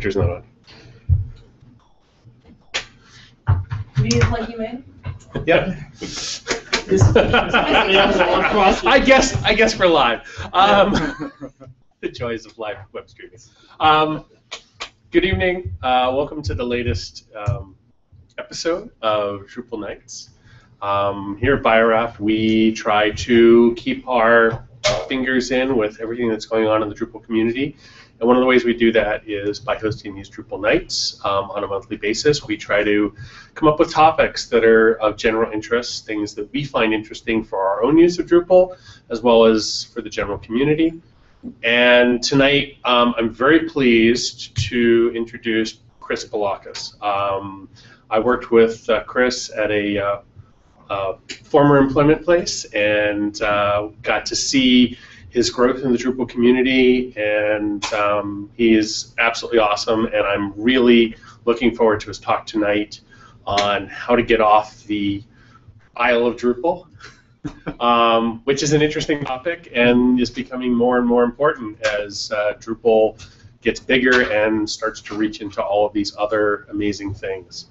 Picture's not on. Meeting's like you made? Yep. I guess we're live. The joys of live web streaming. Good evening. Welcome to the latest episode of Drupal Nights. Here at BioRAFT, we try to keep our fingers in with everything that's going on in the Drupal community. And one of the ways we do that is by hosting these Drupal Nights on a monthly basis. We try to come up with topics that are of general interest, things that we find interesting for our own use of Drupal, as well as for the general community. And tonight, I'm very pleased to introduce Chris Pliakas. I worked with Chris at a former employment place and got to see his growth in the Drupal community, and he is absolutely awesome, and I'm really looking forward to his talk tonight on how to get off the Isle of Drupal, which is an interesting topic and is becoming more and more important as Drupal gets bigger and starts to reach into all of these other amazing things.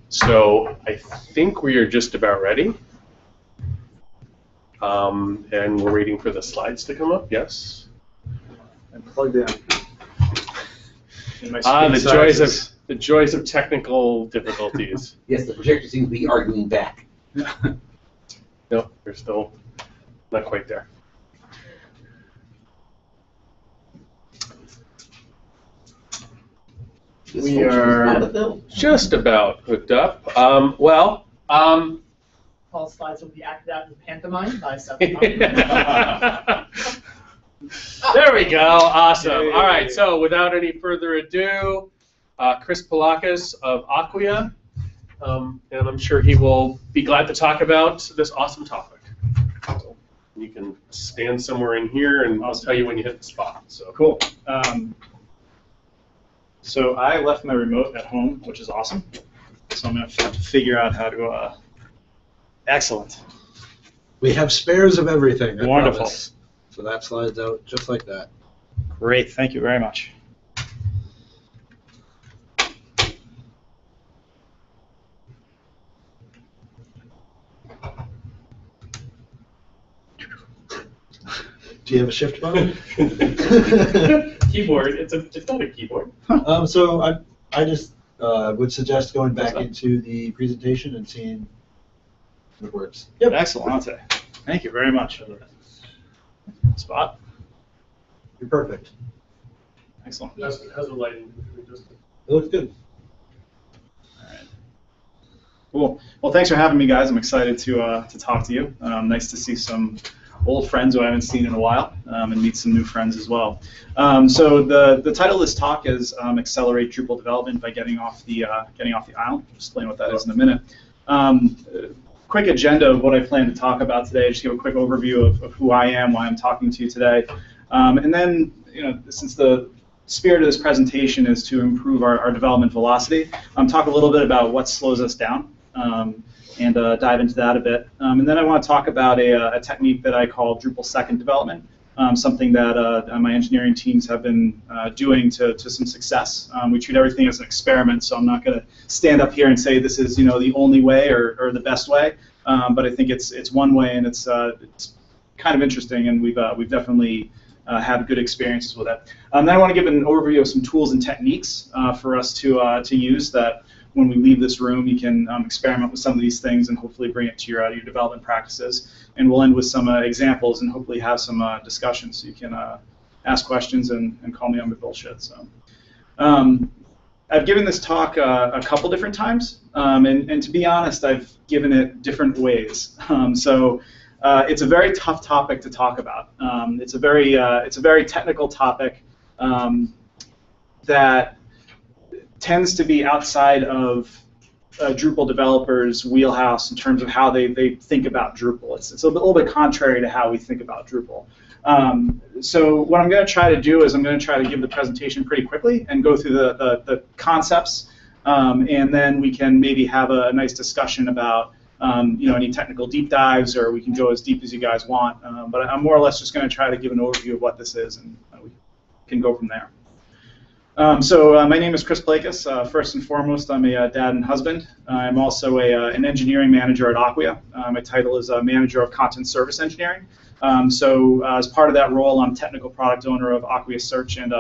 So I think we are just about ready. And we're waiting for the slides to come up. Yes. And plugged in. The joys of technical difficulties. Yes, the projector seems to be arguing back. No, they're still not quite there. We are just about hooked up. All slides will be acted out in pantomime by 7 There we go. Awesome. All right. So without any further ado, Chris Pliakas of Acquia, and I'm sure he will be glad to talk about this awesome topic. You can stand somewhere in here, and I'll tell you when you hit the spot. So cool. So I left my remote at home, which is awesome. So I'm going to have to figure out how to. Excellent. We have spares of everything. I Wonderful. promise. So that slides out just like that. Great. Thank you very much. Do you have a shift button? Keyboard. It's not a keyboard. So I just would suggest going back into the presentation and seeing if it works. Yep. Excellent. Thank you very much. Spot. You're perfect. Excellent. How's the lighting? It looks good. All right. Cool. Well, thanks for having me, guys. I'm excited to talk to you. Nice to see some old friends who I haven't seen in a while, and meet some new friends as well. So the title of this talk is "Accelerate Drupal Development by Getting Off the Isle." I'll explain what that is in a minute. Quick agenda of what I plan to talk about today. Just give a quick overview of who I am, why I'm talking to you today, and then, since the spirit of this presentation is to improve our development velocity, talk a little bit about what slows us down, and dive into that a bit. And then I want to talk about a technique that I call Drupal second development, something that my engineering teams have been doing to some success. We treat everything as an experiment, so I'm not going to stand up here and say this is the only way or the best way, but I think it's one way, and it's kind of interesting, and we've definitely had good experiences with it. Then I want to give an overview of some tools and techniques for us to use that when we leave this room, you can experiment with some of these things and hopefully bring it to your development practices. And we'll end with some examples and hopefully have some discussions, so you can ask questions and call me on my bullshit. So, I've given this talk a couple different times, and to be honest, I've given it different ways. It's a very tough topic to talk about. It's a very technical topic that tends to be outside of Drupal developers' wheelhouse in terms of how they think about Drupal. It's a little bit contrary to how we think about Drupal. So what I'm going to try to do is I'm going to try to give the presentation pretty quickly and go through the concepts, and then we can maybe have a nice discussion about any technical deep dives, or we can go as deep as you guys want. But I'm more or less just going to try to give an overview of what this is, and we can go from there. My name is Chris Pliakas. First and foremost, I'm a dad and husband. I'm also an engineering manager at Acquia. My title is Manager of Content Service Engineering. As part of that role, I'm technical product owner of Acquia Search and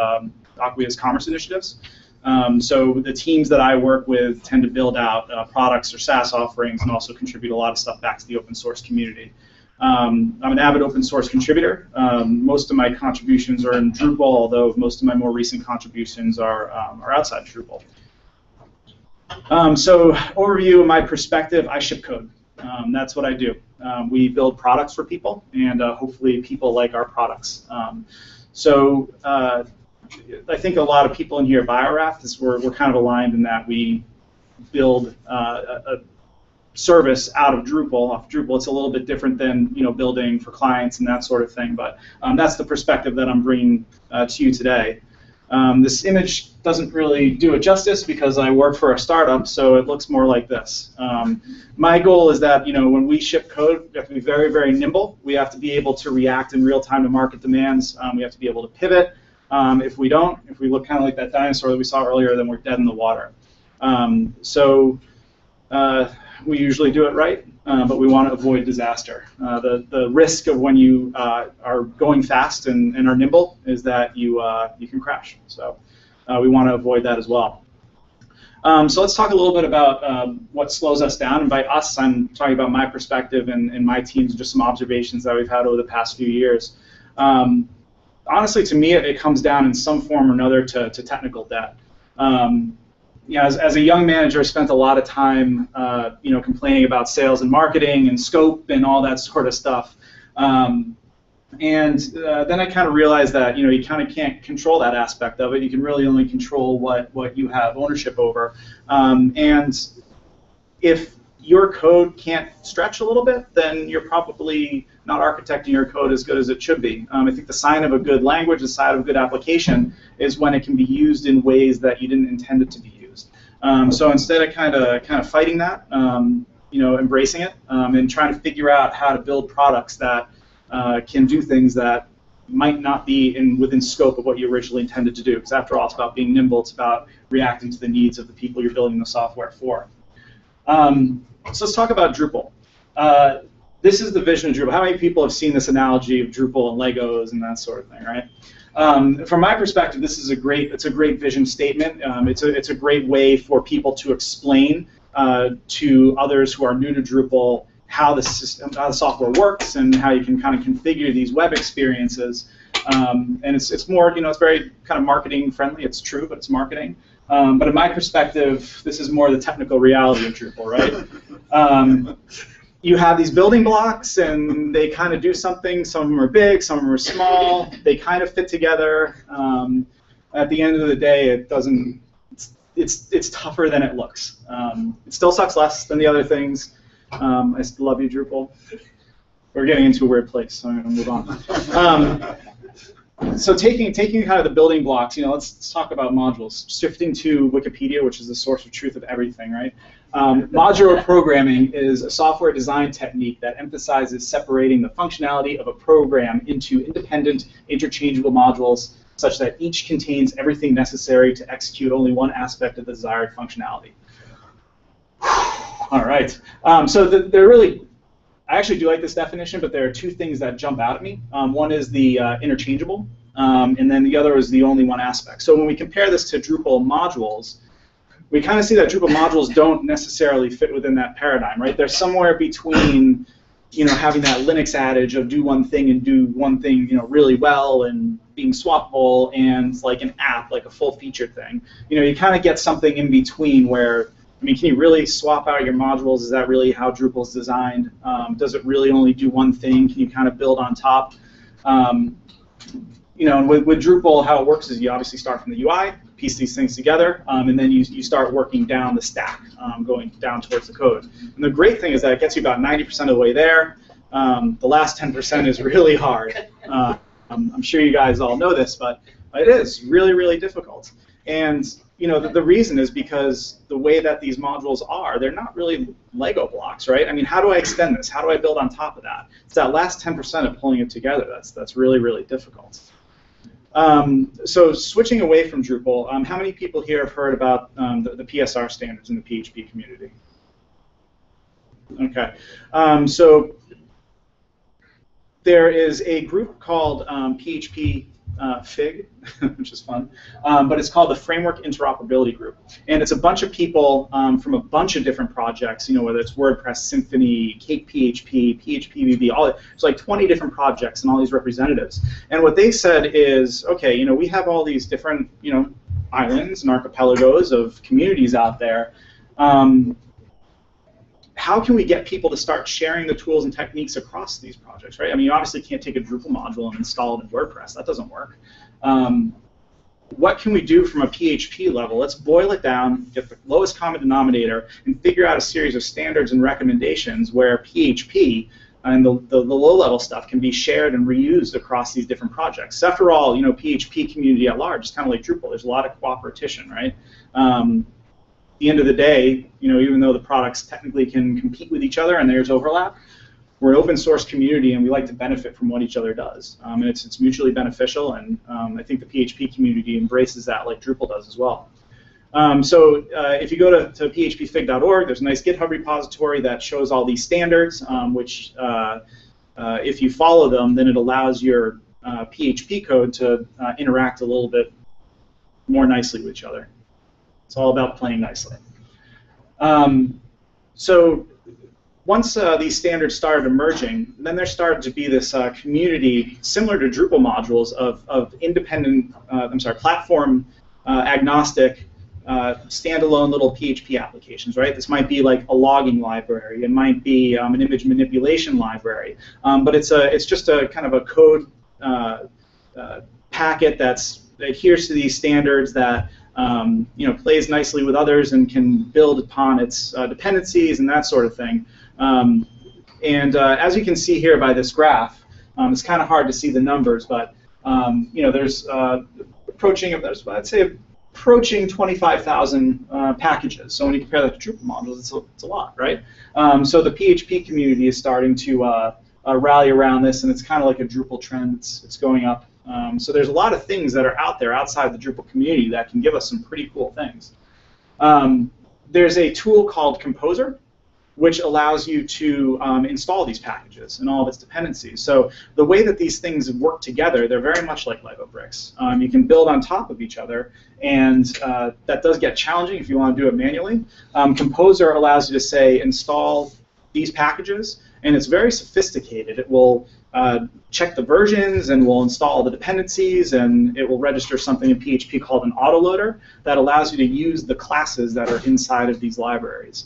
Acquia's commerce initiatives. So the teams that I work with tend to build out products or SaaS offerings and also contribute a lot of stuff back to the open source community. I'm an avid open source contributor. Most of my contributions are in Drupal, although most of my more recent contributions are outside Drupal. So overview of my perspective, I ship code. That's what I do. We build products for people, and hopefully people like our products. I think a lot of people in here at BioRAFT, we're kind of aligned in that we build a service out of Drupal. Off Drupal, it's a little bit different than building for clients and that sort of thing. But that's the perspective that I'm bringing to you today. This image doesn't really do it justice because I work for a startup, so it looks more like this. My goal is that when we ship code, we have to be very, very nimble. We have to be able to react in real time to market demands. We have to be able to pivot. If we look kind of like that dinosaur that we saw earlier, then we're dead in the water. We usually do it right, but we want to avoid disaster. The risk of when you are going fast and are nimble is that you can crash. So we want to avoid that as well. So let's talk a little bit about what slows us down. And by us, I'm talking about my perspective and my teams, just some observations that we've had over the past few years. Honestly, to me, it comes down in some form or another to technical debt. As a young manager, I spent a lot of time, complaining about sales and marketing and scope and all that sort of stuff. Then I kind of realized that you kind of can't control that aspect of it. You can really only control what you have ownership over. And if your code can't stretch a little bit, then you're probably not architecting your code as good as it should be. I think the sign of a good language, the sign of a good application, is when it can be used in ways that you didn't intend it to be used. So instead of kind of fighting that, embracing it, and trying to figure out how to build products that can do things that might not be within scope of what you originally intended to do. Because after all, it's about being nimble. It's about reacting to the needs of the people you're building the software for. So let's talk about Drupal. This is the vision of Drupal. How many people have seen this analogy of Drupal and Legos and that sort of thing, right? From my perspective, this is a great vision statement. It's a great way for people to explain to others who are new to Drupal how the software works and how you can kind of configure these web experiences. And it's more, it's very kind of marketing friendly. It's true, but it's marketing. But in my perspective, this is more the technical reality of Drupal, right? You have these building blocks, and they kind of do something. Some of them are big, some of them are small. They kind of fit together. At the end of the day, it doesn't. It's tougher than it looks. It still sucks less than the other things. I still love you, Drupal. We're getting into a weird place, so I'm going to move on. So taking kind of the building blocks, let's talk about modules. Shifting to Wikipedia, which is the source of truth of everything, right? Modular programming is a software design technique that emphasizes separating the functionality of a program into independent, interchangeable modules such that each contains everything necessary to execute only one aspect of the desired functionality. All right. They're really, I actually do like this definition, but there are two things that jump out at me. One is the interchangeable, and then the other is the only one aspect. So when we compare this to Drupal modules, we kind of see that Drupal modules don't necessarily fit within that paradigm, right? They're somewhere between, having that Linux adage of do one thing and do one thing, really well and being swappable, and like an app, like a full-featured thing. You kind of get something in between where, can you really swap out your modules? Is that really how Drupal's designed? Does it really only do one thing? Can you kind of build on top? With Drupal, how it works is you obviously start from the UI, piece these things together, and then you start working down the stack, going down towards the code. And the great thing is that it gets you about 90% of the way there. The last 10% is really hard. I'm sure you guys all know this, but it is really, really difficult. And the reason is because the way that these modules are, they're not really Lego blocks, right? How do I extend this? How do I build on top of that? It's that last 10% of pulling it together that's really, really difficult. So switching away from Drupal, how many people here have heard about the PSR standards in the PHP community? Okay. So there is a group called PHP Fig, which is fun, but it's called the Framework Interoperability Group, and it's a bunch of people from a bunch of different projects. Whether it's WordPress, Symfony, Cake PHP, PHPVB, it's like 20 different projects and all these representatives. And what they said is, okay, we have all these different islands and archipelagos of communities out there. How can we get people to start sharing the tools and techniques across these projects, right? I mean, you obviously can't take a Drupal module and install it in WordPress. That doesn't work. What can we do from a PHP level? Let's boil it down, get the lowest common denominator, and figure out a series of standards and recommendations where PHP and the low-level stuff can be shared and reused across these different projects. After all, PHP community at large is kind of like Drupal. There's a lot of cooperation, right? At the end of the day, even though the products technically can compete with each other and there's overlap, we're an open source community and we like to benefit from what each other does. And it's mutually beneficial, and I think the PHP community embraces that like Drupal does as well. So if you go to phpfig.org, there's a nice GitHub repository that shows all these standards, which if you follow them, then it allows your PHP code to interact a little bit more nicely with each other. It's all about playing nicely. So once these standards started emerging, then there started to be this community similar to Drupal modules of independent, platform agnostic, standalone little PHP applications, right? This might be like a logging library. It might be an image manipulation library. But it's just a kind of a code packet that adheres to these standards that plays nicely with others and can build upon its dependencies and that sort of thing. As you can see here by this graph, it's kind of hard to see the numbers, but there's approaching 25,000 packages. So when you compare that to Drupal modules, it's a lot, right? So the PHP community is starting to rally around this, and it's kind of like a Drupal trend. It's going up. So there's a lot of things that are out there outside the Drupal community that can give us some pretty cool things. There's a tool called Composer, which allows you to install these packages and all of its dependencies. So the way that these things work together, they're very much like Lego bricks. You can build on top of each other, and that does get challenging if you want to do it manually. Composer allows you to say, install these packages, and it's very sophisticated. It will check the versions and will install the dependencies, and it will register something in PHP called an autoloader that allows you to use the classes that are inside of these libraries.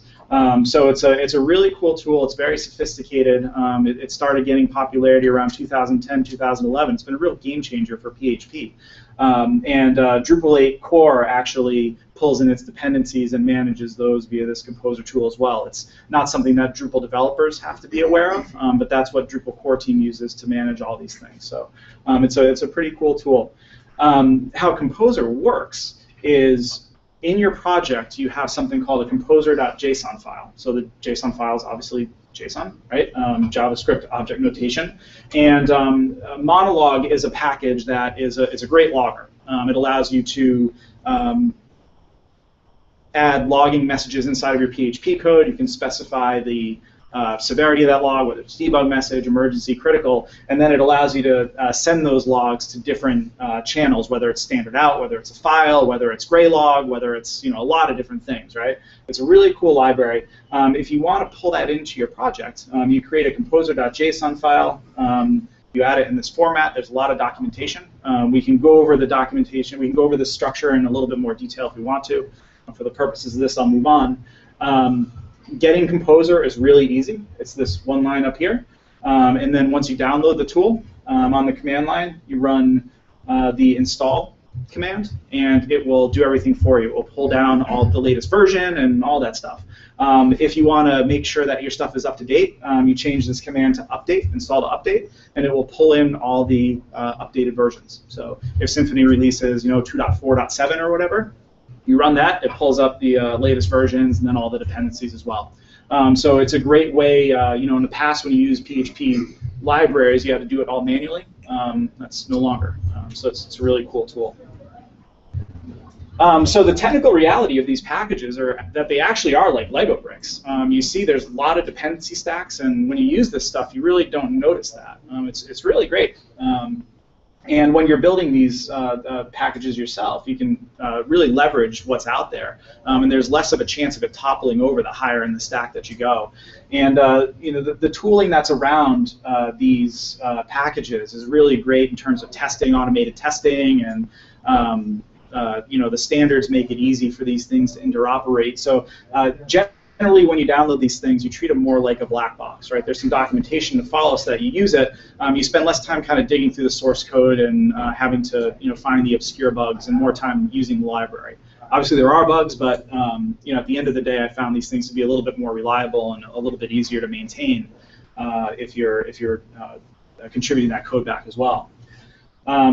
So it's a really cool tool. It's very sophisticated. It started getting popularity around 2010, 2011. It's been a real game changer for PHP. Drupal 8 core actually pulls in its dependencies and manages those via this Composer tool as well. It's not something that Drupal developers have to be aware of, but that's what Drupal core team uses to manage all these things. So it's a pretty cool tool. How Composer works is, in your project, you have something called a composer.json file. So the JSON file is obviously JSON, right? JavaScript object notation. And Monologue is a package that is a great logger. It allows you to add logging messages inside of your PHP code. You can specify the severity of that log, whether it's debug message, emergency, critical, and then it allows you to send those logs to different channels, whether it's standard out, whether it's a file, whether it's gray log, whether it's a lot of different things, right? It's a really cool library. If you want to pull that into your project, you create a composer.json file. You add it in this format. There's a lot of documentation. We can go over the documentation. We can go over the structure in a little bit more detail if we want to. For the purposes of this, I'll move on. Getting Composer is really easy. It's this one line up here. And then once you download the tool, on the command line, you run the install command, and it will do everything for you. It will pull down all the latest version and all that stuff. If you want to make sure that your stuff is up to date, you change this command to update, install to update, and it will pull in all the updated versions. So if Symfony releases 2.4.7 or whatever, you run that, it pulls up the latest versions and then all the dependencies as well. So it's a great way, in the past when you use PHP libraries, you had to do it all manually. That's no longer. So it's a really cool tool. So the technical reality of these packages are that they actually are like Lego bricks. You see there's a lot of dependency stacks, and when you use this stuff, you really don't notice that. It's really great. And when you're building these packages yourself, you can really leverage what's out there, and there's less of a chance of it toppling over the higher in the stack that you go. And the tooling that's around these packages is really great in terms of testing, automated testing, and the standards make it easy for these things to interoperate. So generally, when you download these things, you treat them more like a black box, right? There's some documentation to follow so that you use it. You spend less time kind of digging through the source code and having to find the obscure bugs, and more time using the library. Obviously, there are bugs, but at the end of the day, I found these things to be a little bit more reliable and a little bit easier to maintain if you're contributing that code back as well.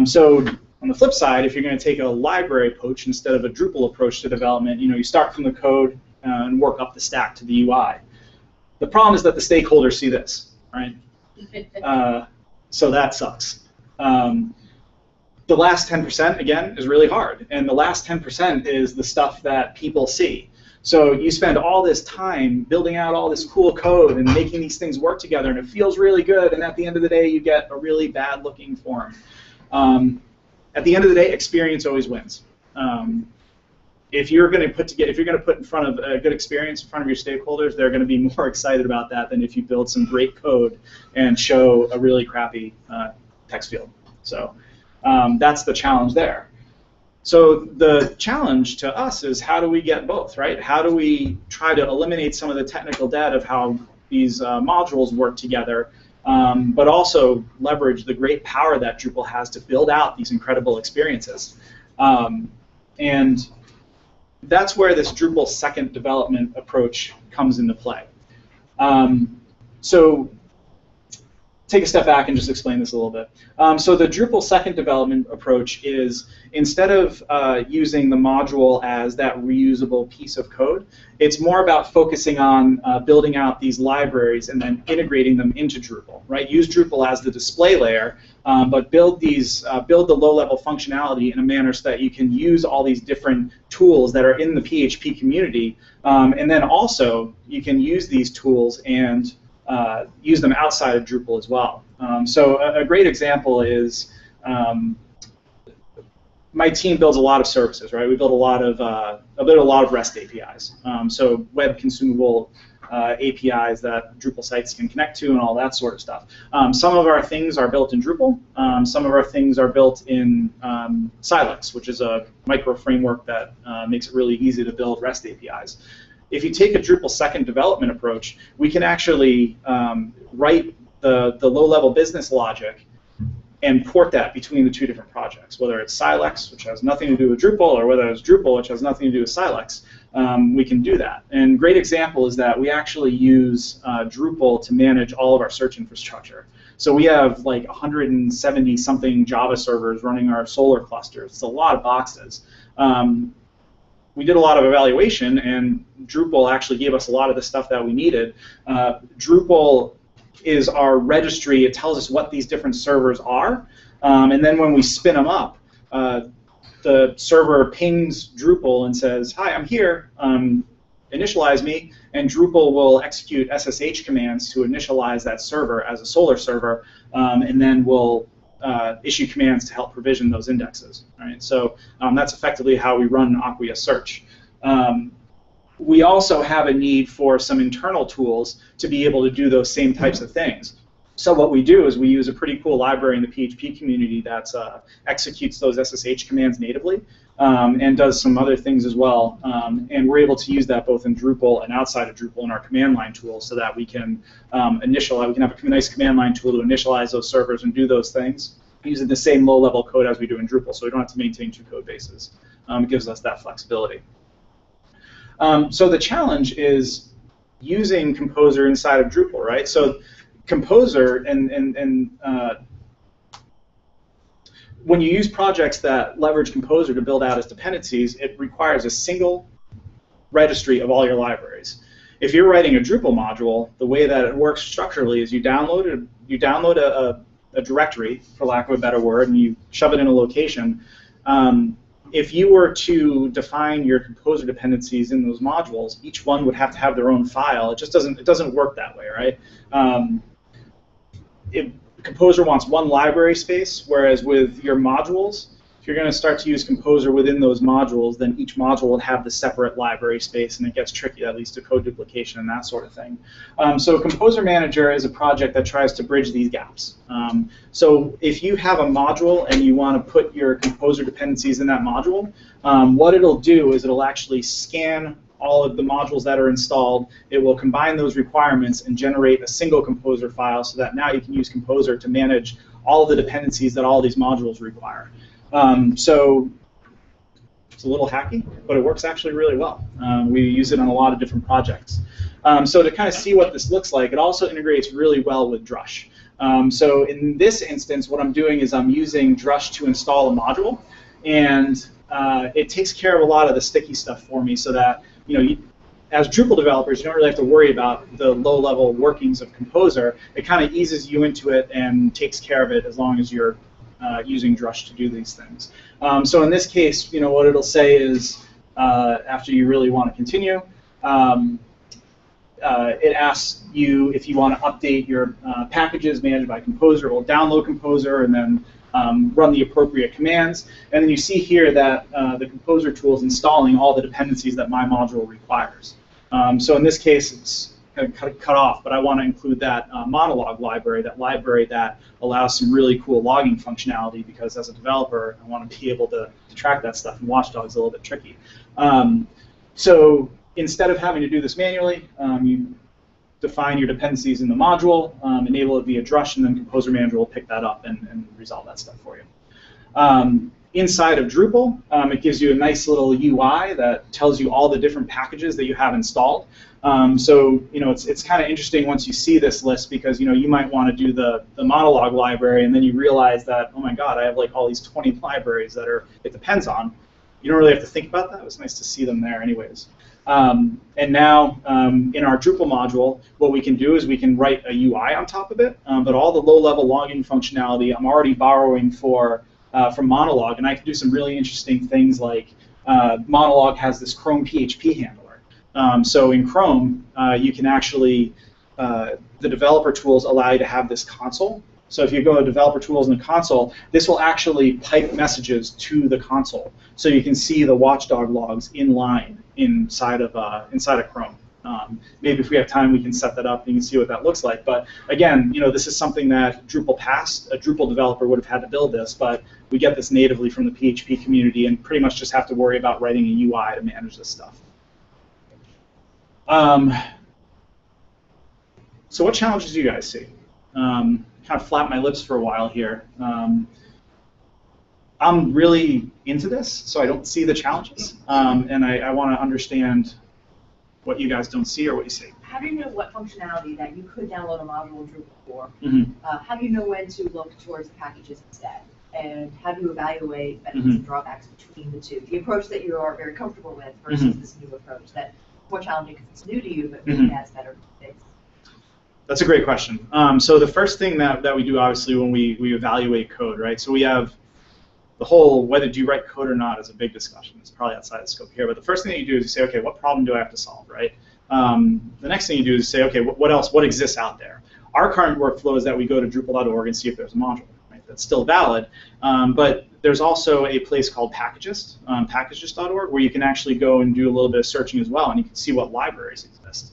So on the flip side, if you're going to take a library approach instead of a Drupal approach to development, you start from the code and work up the stack to the UI. The problem is that the stakeholders see this, right? So that sucks. The last 10%, again, is really hard. And the last 10% is the stuff that people see. So you spend all this time building out all this cool code and making these things work together, and it feels really good, and at the end of the day, you get a really bad-looking form. At the end of the day, experience always wins. If you're going to put in front of a good experience in front of your stakeholders, they're going to be more excited about that than if you build some great code and show a really crappy text field. So that's the challenge there. So the challenge to us is, how do we get both, right? How do we try to eliminate some of the technical debt of how these modules work together, but also leverage the great power that Drupal has to build out these incredible experiences. And that's where this Drupal second development approach comes into play. So take a step back and just explain this a little bit. So the Drupal second development approach is, instead of using the module as that reusable piece of code, it's more about focusing on building out these libraries and then integrating them into Drupal, right? Use Drupal as the display layer, but build the low-level functionality in a manner so that you can use all these different tools that are in the PHP community, and then also you can use these tools and use them outside of Drupal as well. So a great example is, my team builds a lot of services, right? We build a lot of REST APIs. So web consumable APIs that Drupal sites can connect to and all that sort of stuff. Some of our things are built in Drupal. Some of our things are built in Silex, which is a micro framework that makes it really easy to build REST APIs. If you take a Drupal second development approach, we can actually write the low-level business logic and port that between the two different projects, whether it's Silex, which has nothing to do with Drupal, or whether it's Drupal, which has nothing to do with Silex. We can do that. And a great example is that we actually use Drupal to manage all of our search infrastructure. So we have like 170-something Java servers running our Solar clusters. It's a lot of boxes. We did a lot of evaluation, and Drupal actually gave us a lot of the stuff that we needed. Drupal is our registry. It tells us what these different servers are, and then when we spin them up, the server pings Drupal and says, "Hi, I'm here. Initialize me," and Drupal will execute SSH commands to initialize that server as a Solar server, and then we'll issue commands to help provision those indexes. Right? So that's effectively how we run Acquia search. We also have a need for some internal tools to be able to do those same types of things. So what we do is we use a pretty cool library in the PHP community that executes those SSH commands natively and does some other things as well. And we're able to use that both in Drupal and outside of Drupal in our command line tool, so that we can initialize. We can have a nice command line tool to initialize those servers and do those things using the same low-level code as we do in Drupal, so we don't have to maintain two code bases. It gives us that flexibility. So the challenge is using Composer inside of Drupal, right? So Composer when you use projects that leverage Composer to build out its dependencies, it requires a single registry of all your libraries. If you're writing a Drupal module, the way that it works structurally is you download a directory, for lack of a better word, and you shove it in a location, if you were to define your composer dependencies in those modules, each one would have to have their own file. It just doesn't work that way, right? Composer wants one library space, whereas with your modules, if you're going to start to use Composer within those modules, then each module will have the separate library space, and it gets tricky, that leads to code duplication and that sort of thing. So Composer Manager is a project that tries to bridge these gaps. So if you have a module and you want to put your Composer dependencies in that module, what it'll do is it'll actually scan all of the modules that are installed. It will combine those requirements and generate a single Composer file so that now you can use Composer to manage all of the dependencies that all these modules require. So it's a little hacky, but it works actually really well. We use it on a lot of different projects. So to kind of see what this looks like, it also integrates really well with Drush. So in this instance, what I'm doing is I'm using Drush to install a module, and it takes care of a lot of the sticky stuff for me so that, as Drupal developers, you don't really have to worry about the low-level workings of Composer. It kind of eases you into it and takes care of it as long as you're using Drush to do these things. So in this case, what it'll say is, after you really want to continue, it asks you if you want to update your packages managed by Composer. It will download Composer and then run the appropriate commands. And then you see here that the Composer tool is installing all the dependencies that my module requires. So in this case, it's kind of cut off, but I want to include that monologue library, that allows some really cool logging functionality, because as a developer, I want to be able to track that stuff, and Watchdog's a little bit tricky. So instead of having to do this manually, you define your dependencies in the module, enable it via Drush, and then Composer Manager will pick that up and resolve that stuff for you. Inside of Drupal, it gives you a nice little UI that tells you all the different packages that you have installed. So it's kind of interesting once you see this list, because you might want to do the monologue library, and then you realize that, oh my God, I have like all these 20 libraries that it depends on. You don't really have to think about that. It was nice to see them there anyways. And now in our Drupal module, what we can do is we can write a UI on top of it, but all the low-level logging functionality I'm already borrowing from Monologue, and I can do some really interesting things like Monologue has this Chrome PHP handler. So in Chrome, you can actually, the developer tools allow you to have this console. So if you go to developer tools in the console, this will actually pipe messages to the console, so you can see the Watchdog logs in line inside of Chrome. Maybe if we have time, we can set that up and you can see what that looks like. But again, this is something that Drupal past, a Drupal developer would have had to build this, but we get this natively from the PHP community and pretty much just have to worry about writing a UI to manage this stuff. So what challenges do you guys see? Kind of flap my lips for a while here. I'm really into this, so I don't see the challenges, and I want to understand what you guys don't see or what you see. How do you know what functionality that you could download a module in Drupal for? Mm-hmm. How do you know when to look towards the packages instead? And how do you evaluate benefits and drawbacks between the two? The approach that you are very comfortable with versus this new approach that's more challenging because it's new to you, but maybe has better fits. That's a great question. So the first thing that we do, obviously, when we evaluate code, right? So we have the whole whether do you write code or not is a big discussion. It's probably outside the scope here. But the first thing that you do is you say, okay, what problem do I have to solve, right? The next thing you do is say, okay, what else? What exists out there? Our current workflow is that we go to Drupal.org and see if there's a module. Right? That's still valid. But there's also a place called Packagist, packagist.org, where you can actually go and do a little bit of searching as well, and you can see what libraries exist.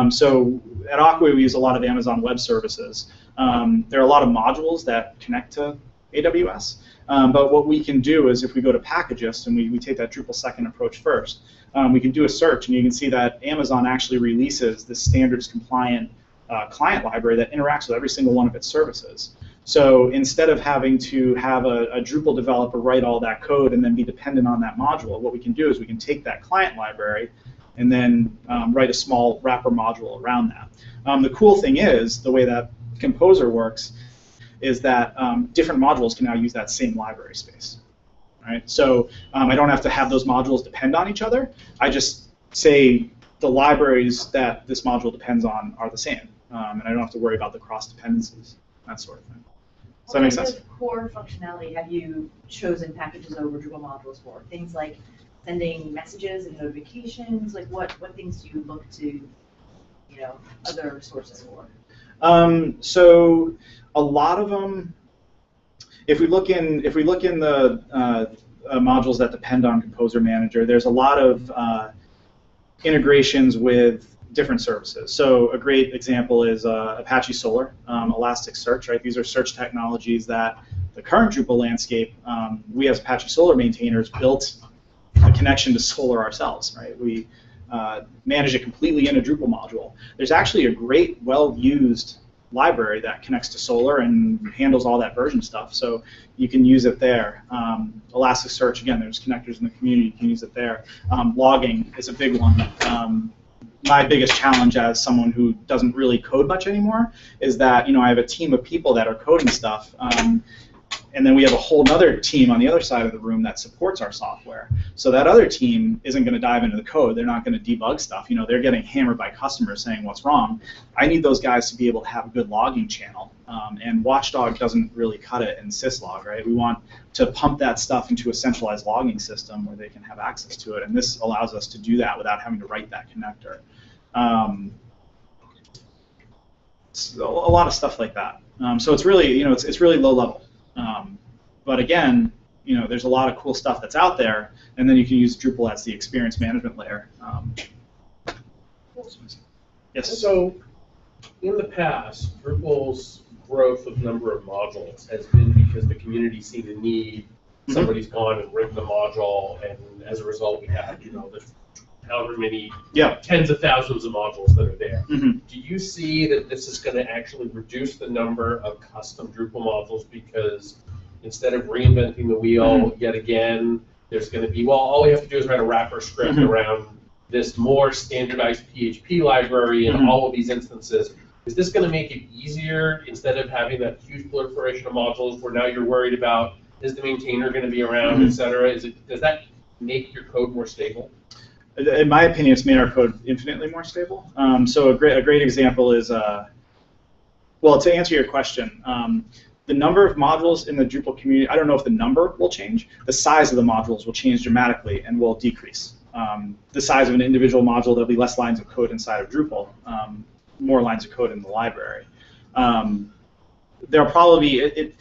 So at Acquia, we use a lot of Amazon Web Services. There are a lot of modules that connect to AWS. But what we can do is if we go to Packagist and we take that Drupal second approach first, we can do a search, and you can see that Amazon actually releases this standards compliant client library that interacts with every single one of its services. So instead of having to have a Drupal developer write all that code and then be dependent on that module, what we can do is we can take that client library and then write a small wrapper module around that. The cool thing is, the way that Composer works is that different modules can now use that same library space. Right? So I don't have to have those modules depend on each other. I just say the libraries that this module depends on are the same, and I don't have to worry about the cross dependencies, that sort of thing. Does that make sense? What core functionality have you chosen packages over Drupal modules for? Things like sending messages and notifications? Like what things do you look to, other sources for? So a lot of them, if we look in the modules that depend on Composer Manager, there's a lot of integrations with different services. So a great example is Apache Solr, Elasticsearch, right? These are search technologies that the current Drupal landscape, we as Apache Solr maintainers built a connection to Solr ourselves, right? We manage it completely in a Drupal module. There's actually a great, well-used library that connects to Solr and handles all that version stuff, so you can use it there. Elasticsearch, again, there's connectors in the community, you can use it there. Logging is a big one. My biggest challenge as someone who doesn't really code much anymore is that I have a team of people that are coding stuff, and then we have a whole other team on the other side of the room that supports our software. So that other team isn't going to dive into the code. They're not going to debug stuff. They're getting hammered by customers saying what's wrong. I need those guys to be able to have a good logging channel. And Watchdog doesn't really cut it in syslog, right? We want to pump that stuff into a centralized logging system where they can have access to it. And this allows us to do that without having to write that connector. So a lot of stuff like that. So it's really, it's really low level. But again, there's a lot of cool stuff that's out there, and then you can use Drupal as the experience management layer. Yes? So, in the past, Drupal's growth of number of modules has been because the community seen a need, somebody's gone and written the module, and as a result we have, the however many tens of thousands of modules that are there. Do you see that this is going to actually reduce the number of custom Drupal modules because instead of reinventing the wheel yet again, there's going to be, all we have to do is write a wrapper script around this more standardized PHP library and all of these instances. Is this going to make it easier instead of having that huge proliferation of modules where now you're worried about, is the maintainer going to be around, et cetera? Does that make your code more stable? In my opinion, it's made our code infinitely more stable. So a great example is, well, to answer your question, the number of modules in the Drupal community, I don't know if the number will change. The size of the modules will change dramatically and will decrease. The size of an individual module, there'll be less lines of code inside of Drupal, more lines of code in the library. There'll probably be,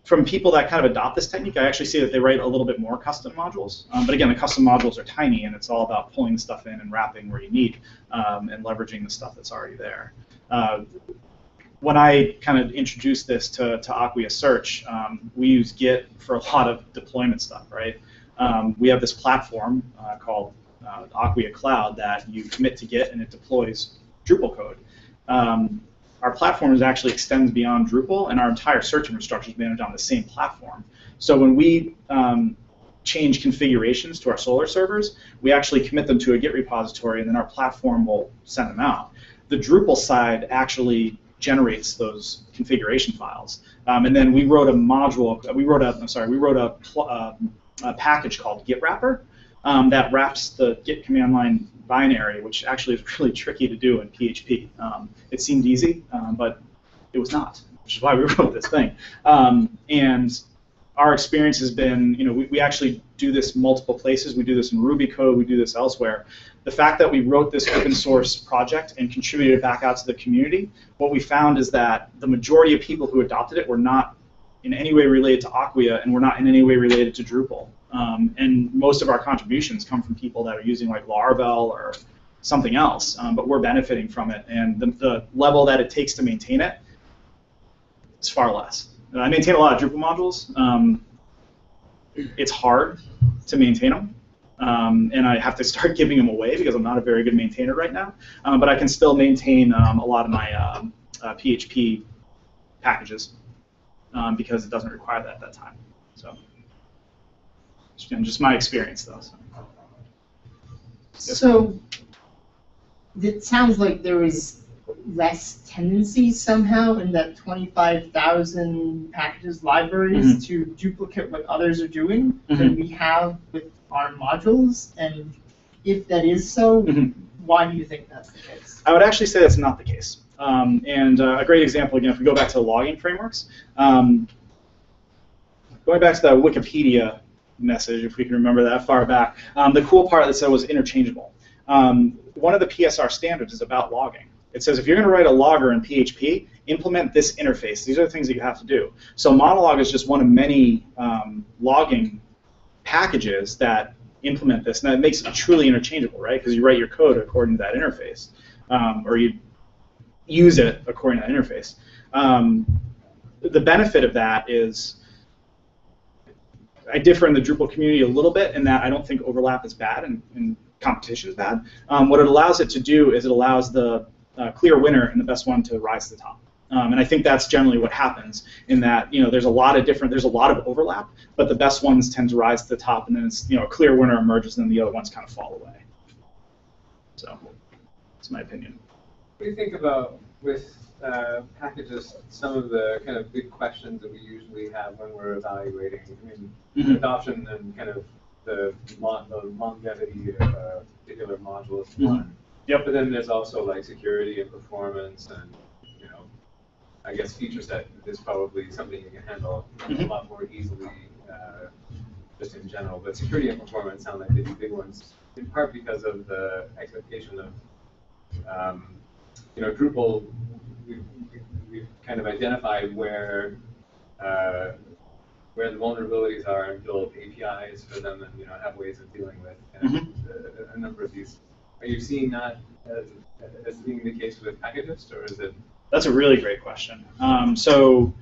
from people that kind of adopt this technique, I actually see that they write a little bit more custom modules. But again, the custom modules are tiny, and it's all about pulling the stuff in and wrapping where you need, and leveraging the stuff that's already there. When I kind of introduced this to Acquia Search, we use Git for a lot of deployment stuff, right? We have this platform called Acquia Cloud that you commit to Git, and it deploys Drupal code. Our platform actually extends beyond Drupal, and our entire search infrastructure is managed on the same platform. So when we change configurations to our Solr servers, we actually commit them to a Git repository, and then our platform will send them out. The Drupal side actually generates those configuration files, and then we wrote a module. We wrote a package called Git Wrapper that wraps the Git command line binary, which actually is really tricky to do in PHP. It seemed easy, but it was not, which is why we wrote this thing. And our experience has been, we actually do this multiple places. We do this in Ruby code. We do this elsewhere. The fact that we wrote this open source project and contributed it back out to the community, what we found is that the majority of people who adopted it were not in any way related to Acquia and were not in any way related to Drupal. And most of our contributions come from people that are using like Laravel or something else, but we're benefiting from it. And the level that it takes to maintain it is far less. I maintain a lot of Drupal modules. It's hard to maintain them, and I have to start giving them away because I'm not a very good maintainer right now. But I can still maintain a lot of my PHP packages because it doesn't require that at that time. So, just my experience, though. So it sounds like there is less tendency somehow in that 25,000 packages libraries to duplicate what others are doing than we have with our modules. And if that is so, why do you think that's the case? I would actually say that's not the case. And a great example, again, if we go back to the logging frameworks, going back to that Wikipedia message, if we can remember that far back, the cool part that said was interchangeable. One of the PSR standards is about logging. It says if you're going to write a logger in PHP, implement this interface. These are the things that you have to do. So monologue is just one of many logging packages that implement this, and that makes it truly interchangeable, right? Because you write your code according to that interface, or you use it according to that interface. The benefit of that is I differ in the Drupal community a little bit in that I don't think overlap is bad and competition is bad. What it allows it to do is it allows the clear winner and the best one to rise to the top. And I think that's generally what happens in that, there's a lot of overlap, but the best ones tend to rise to the top, and then it's, a clear winner emerges, and then the other ones kind of fall away. So that's my opinion. What do you think about with packages, some of the kind of big questions that we usually have when we're evaluating? I mean, adoption and kind of the longevity of a particular module is one. Yep. But then there's also like security and performance and, I guess feature set is probably something you can handle a lot more easily just in general. But security and performance sound like they'd be big ones, in part because of the expectation of, Drupal, we've kind of identified where the vulnerabilities are and build APIs for them and have ways of dealing with a number of these. Are you seeing that as being the case with packages, or is it? That's a really great question. So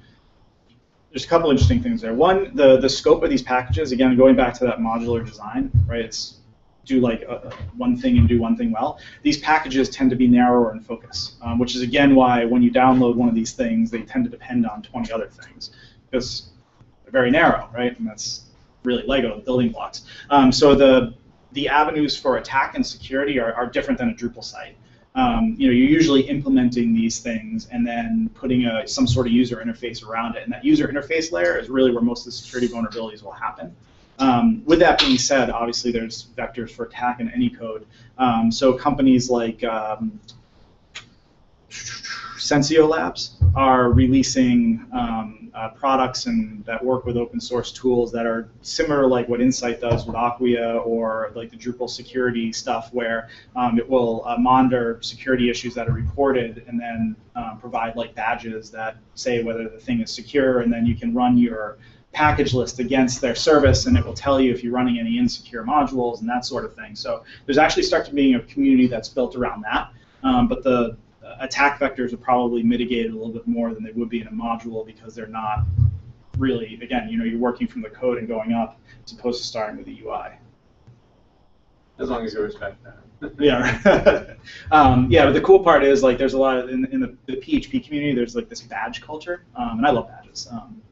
there's a couple interesting things there. One, the scope of these packages, again, going back to that modular design, right? It's do like one thing and do one thing well. These packages tend to be narrower in focus, which is again why when you download one of these things, they tend to depend on 20 other things because they're very narrow, right? And that's really Lego, the building blocks. So the avenues for attack and security are different than a Drupal site. You're usually implementing these things and then putting some sort of user interface around it, and that user interface layer is really where most of the security vulnerabilities will happen. With that being said, obviously there's vectors for attack in any code. So companies like Sensio Labs are releasing products that work with open source tools that are similar like what Insight does with Acquia or like the Drupal security stuff where it will monitor security issues that are reported and then provide like badges that say whether the thing is secure, and then you can run your package list against their service and it will tell you if you're running any insecure modules and that sort of thing. So there's actually starting to be a community that's built around that, but the attack vectors are probably mitigated a little bit more than they would be in a module because they're not really, again, you're working from the code and going up as opposed to starting with the UI. As long as you respect that. Yeah. Yeah, but the cool part is like there's a lot of, in the PHP community, there's like this badge culture, and I love badges.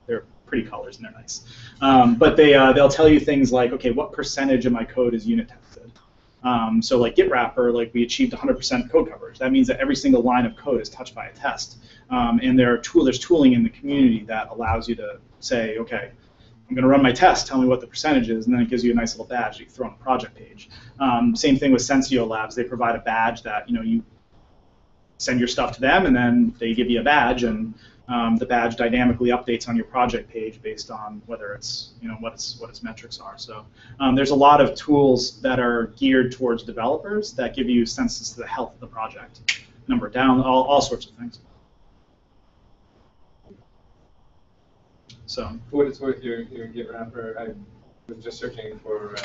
They're pretty colors and they're nice. But they'll tell you things like, okay, what percentage of my code is unit tested? So like Git wrapper, like we achieved 100% code coverage. That means that every single line of code is touched by a test. And there's tooling in the community that allows you to say, okay, I'm going to run my test, tell me what the percentage is, and then it gives you a nice little badge that you throw on the project page. Same thing with Sensio Labs. They provide a badge that you send your stuff to them, and then they give you a badge, and the badge dynamically updates on your project page based on whether it's what its metrics are. So there's a lot of tools that are geared towards developers that give you senses to the health of the project, number down, all sorts of things. So for what it's worth, your Git wrapper, I was just searching for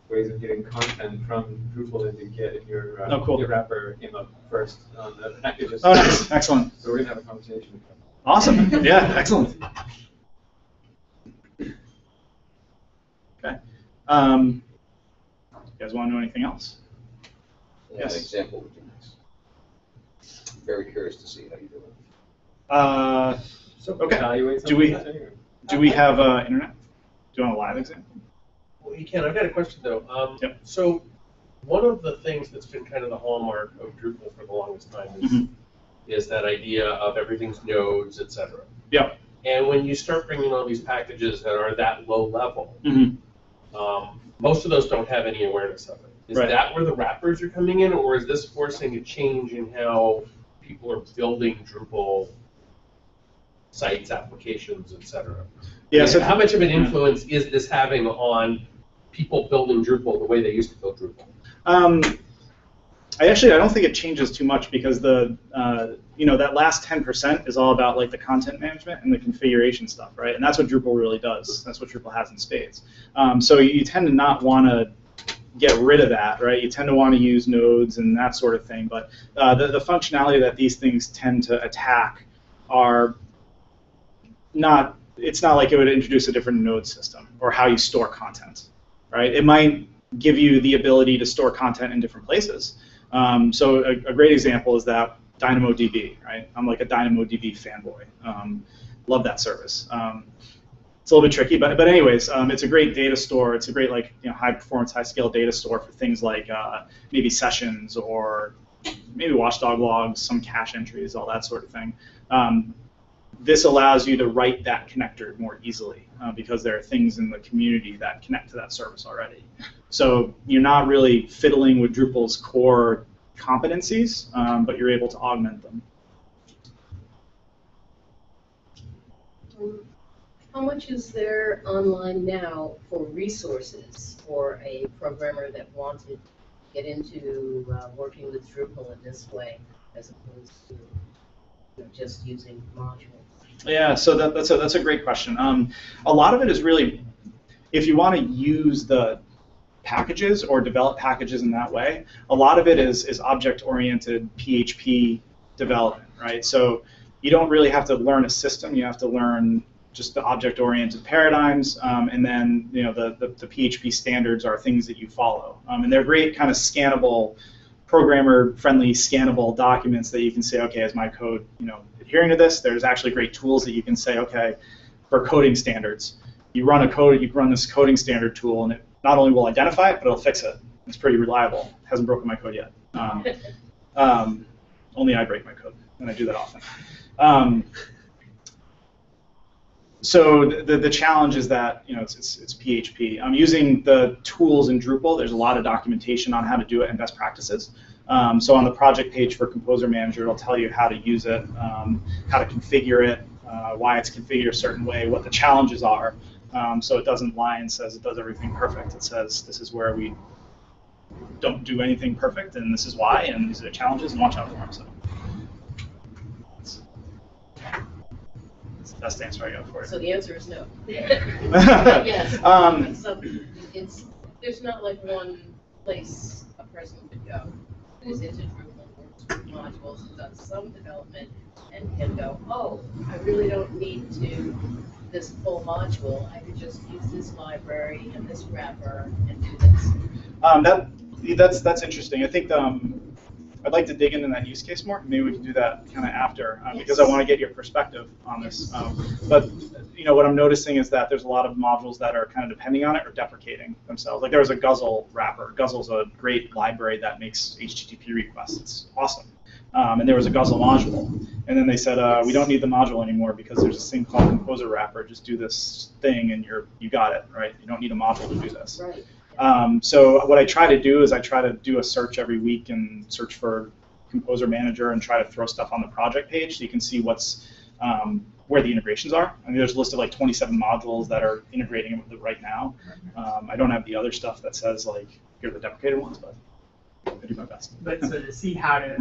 ways of getting content from Drupal into Git, and your cool. Git wrapper came up first on the packages. Oh, nice. Excellent. So we're going to have a conversation. Awesome. Yeah, excellent. Okay. You guys want to know anything else? Yeah, Yes. an example would be nice. Very curious to see how you do it. So Okay. evaluate Do we- something. Do we have internet? Do you want a live example? Well, you can. I've got a question though. Yep. So one of the things that's been kind of the hallmark of Drupal for the longest time is that idea of everything's nodes, etc. Yep. And when you start bringing all these packages that are that low level, most of those don't have any awareness of it. Is Right. that where the wrappers are coming in, or is this forcing a change in how people are building Drupal sites, applications, etc.? Yeah. So how much of an influence is this having on people building Drupal the way they used to build Drupal? I don't think it changes too much because the that last 10% is all about like the content management and the configuration stuff, right? And that's what Drupal really does. That's what Drupal has in spades. So you tend to not want to get rid of that, right? You tend to want to use nodes and that sort of thing. But the functionality that these things tend to attack are not. It's not like it would introduce a different node system or how you store content, right? It might give you the ability to store content in different places. So a great example is that DynamoDB, right? I'm like a DynamoDB fanboy. Love that service. It's a little bit tricky, but anyways, it's a great data store. It's a great high performance, high scale data store for things like maybe sessions or maybe watchdog logs, some cache entries, all that sort of thing. This allows you to write that connector more easily because there are things in the community that connect to that service already. So you're not really fiddling with Drupal's core competencies, but you're able to augment them. How much is there online now for resources for a programmer that wanted to get into working with Drupal in this way, as opposed to just using modules? Yeah, so that's a great question. A lot of it is really, if you want to use the packages or develop packages in that way, a lot of it is object-oriented PHP development, right? So you don't really have to learn a system. You have to learn just the object-oriented paradigms, and then the PHP standards are things that you follow, and they're great kind of scannable, programmer-friendly scannable documents that you can say, okay, is my code adhering to this? There's actually great tools that you can say, okay, for coding standards, you run this coding standard tool, and it not only will identify it, but it'll fix it. It's pretty reliable. It hasn't broken my code yet. Only I break my code, and I do that often. So the challenge is that it's PHP. I'm using the tools in Drupal. There's a lot of documentation on how to do it and best practices. So on the project page for Composer Manager, it'll tell you how to use it, how to configure it, why it's configured a certain way, what the challenges are. So it doesn't lie and says it does everything perfect. It says this is where we don't do anything perfect, and this is why, and these are the challenges, and watch out for them. So that's the best answer I got for you. So the answer is no. Yes. So there's not like one place a person could go who's into Drupal, works with modules, has done some development, and can go, oh, I really don't need this full module. I could just use this library and this wrapper and do this. That's interesting. I think I'd like to dig into that use case more. Maybe we can do that kind of after, because I want to get your perspective on this. But what I'm noticing is that there's a lot of modules that are kind of depending on it or deprecating themselves. Like there was a Guzzle wrapper. Guzzle's a great library that makes HTTP requests. It's awesome. And there was a Guzzle module. And then they said, we don't need the module anymore because there's this thing called Composer Wrapper. Just do this thing and you got it, right? You don't need a module to do this. Right. So what I try to do is I try to do a search every week and search for Composer Manager and try to throw stuff on the project page so you can see what's where the integrations are. I mean, there's a list of like 27 modules that are integrating with it right now. I don't have the other stuff that says like here are the deprecated ones, but I do my best. But so to see how to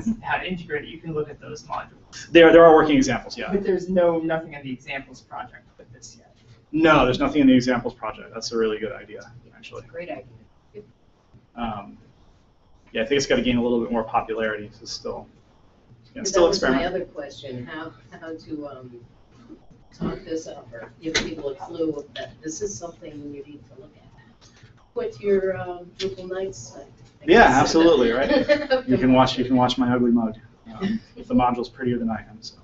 integrate it, you can look at those modules. There are working examples, yeah. But there's nothing in the examples project with this yet. No, there's nothing in the examples project. That's a really good idea, actually. Great idea. Yeah, I think it's got to gain a little bit more popularity. So still That still was my experiment. other question: how to talk this up or give people a clue that this is something you need to look at. Put your Drupal Nights site. Yeah, absolutely, right. You can watch my ugly mug. The module's prettier than I am. So.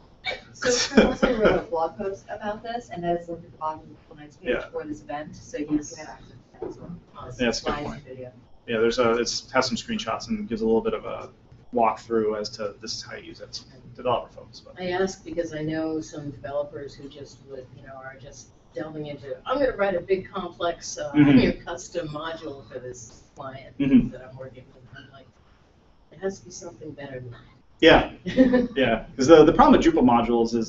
So I also wrote a blog post about this, and that's linked at the bottom of the tonight's page Yeah. for this event, so you can have access to that as well. Yeah, that's a good Slides point. and video. Yeah, it has some screenshots and gives a little bit of a walkthrough as to this is how you use it. It's developer focused. But. I ask because I know some developers who just are just delving into, I'm gonna write a big complex, custom module for this client that I'm working with. I'm like, it has to be something better than that. Yeah, yeah. Because the problem with Drupal modules is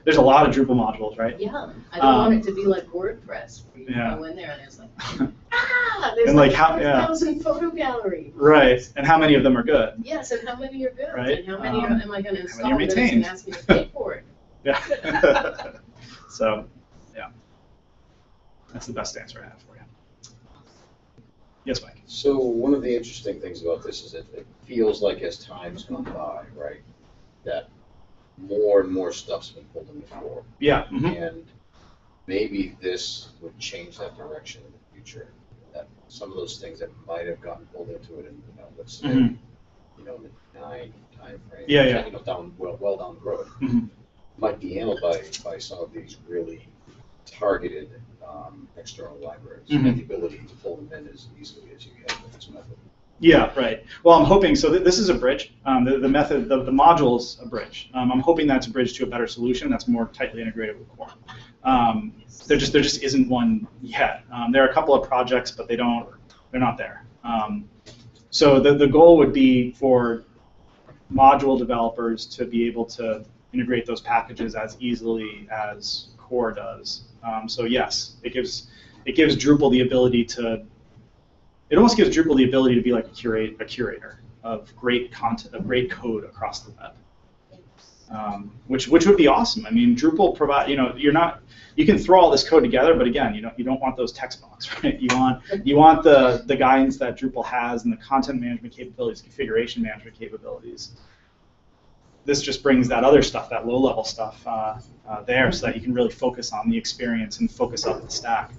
there's a lot of Drupal modules, right? Yeah, I don't want it to be like WordPress, where you go in there and it's like, there's and like how, 5,000 photo gallery. Right, and how many of them are good? Yes, and how many are good? Right. And how many am I going to install many are that it's going to ask me to pay for it? Yeah. So, yeah. That's the best answer I have for you. Yes, Mike. So one of the interesting things about this is it feels like as time's gone by, right, that more and more stuff's been pulled in the fore. Yeah. And maybe this would change that direction in the future. That some of those things that might have gotten pulled into it in, let's say, the 9 time frame, down well down the road, might be handled by some of these really targeted external libraries, and the ability to pull them in as easily as you can with this method. Yeah, right. Well, I'm hoping, so this is a bridge. The method, the module's a bridge. I'm hoping that's a bridge to a better solution that's more tightly integrated with core. There just isn't one yet. There are a couple of projects, but they're not there. So the goal would be for module developers to be able to integrate those packages as easily as core does. So yes, it gives Drupal the ability to. It almost gives Drupal the ability to be like a curator of great content, of great code across the web, which would be awesome. I mean, Drupal provide you can throw all this code together, but again, you don't want those text box, right? You want the guidance that Drupal has and the content management capabilities, configuration management capabilities. This just brings that other stuff, that low-level stuff, there, so that you can really focus on the experience and focus up the stack.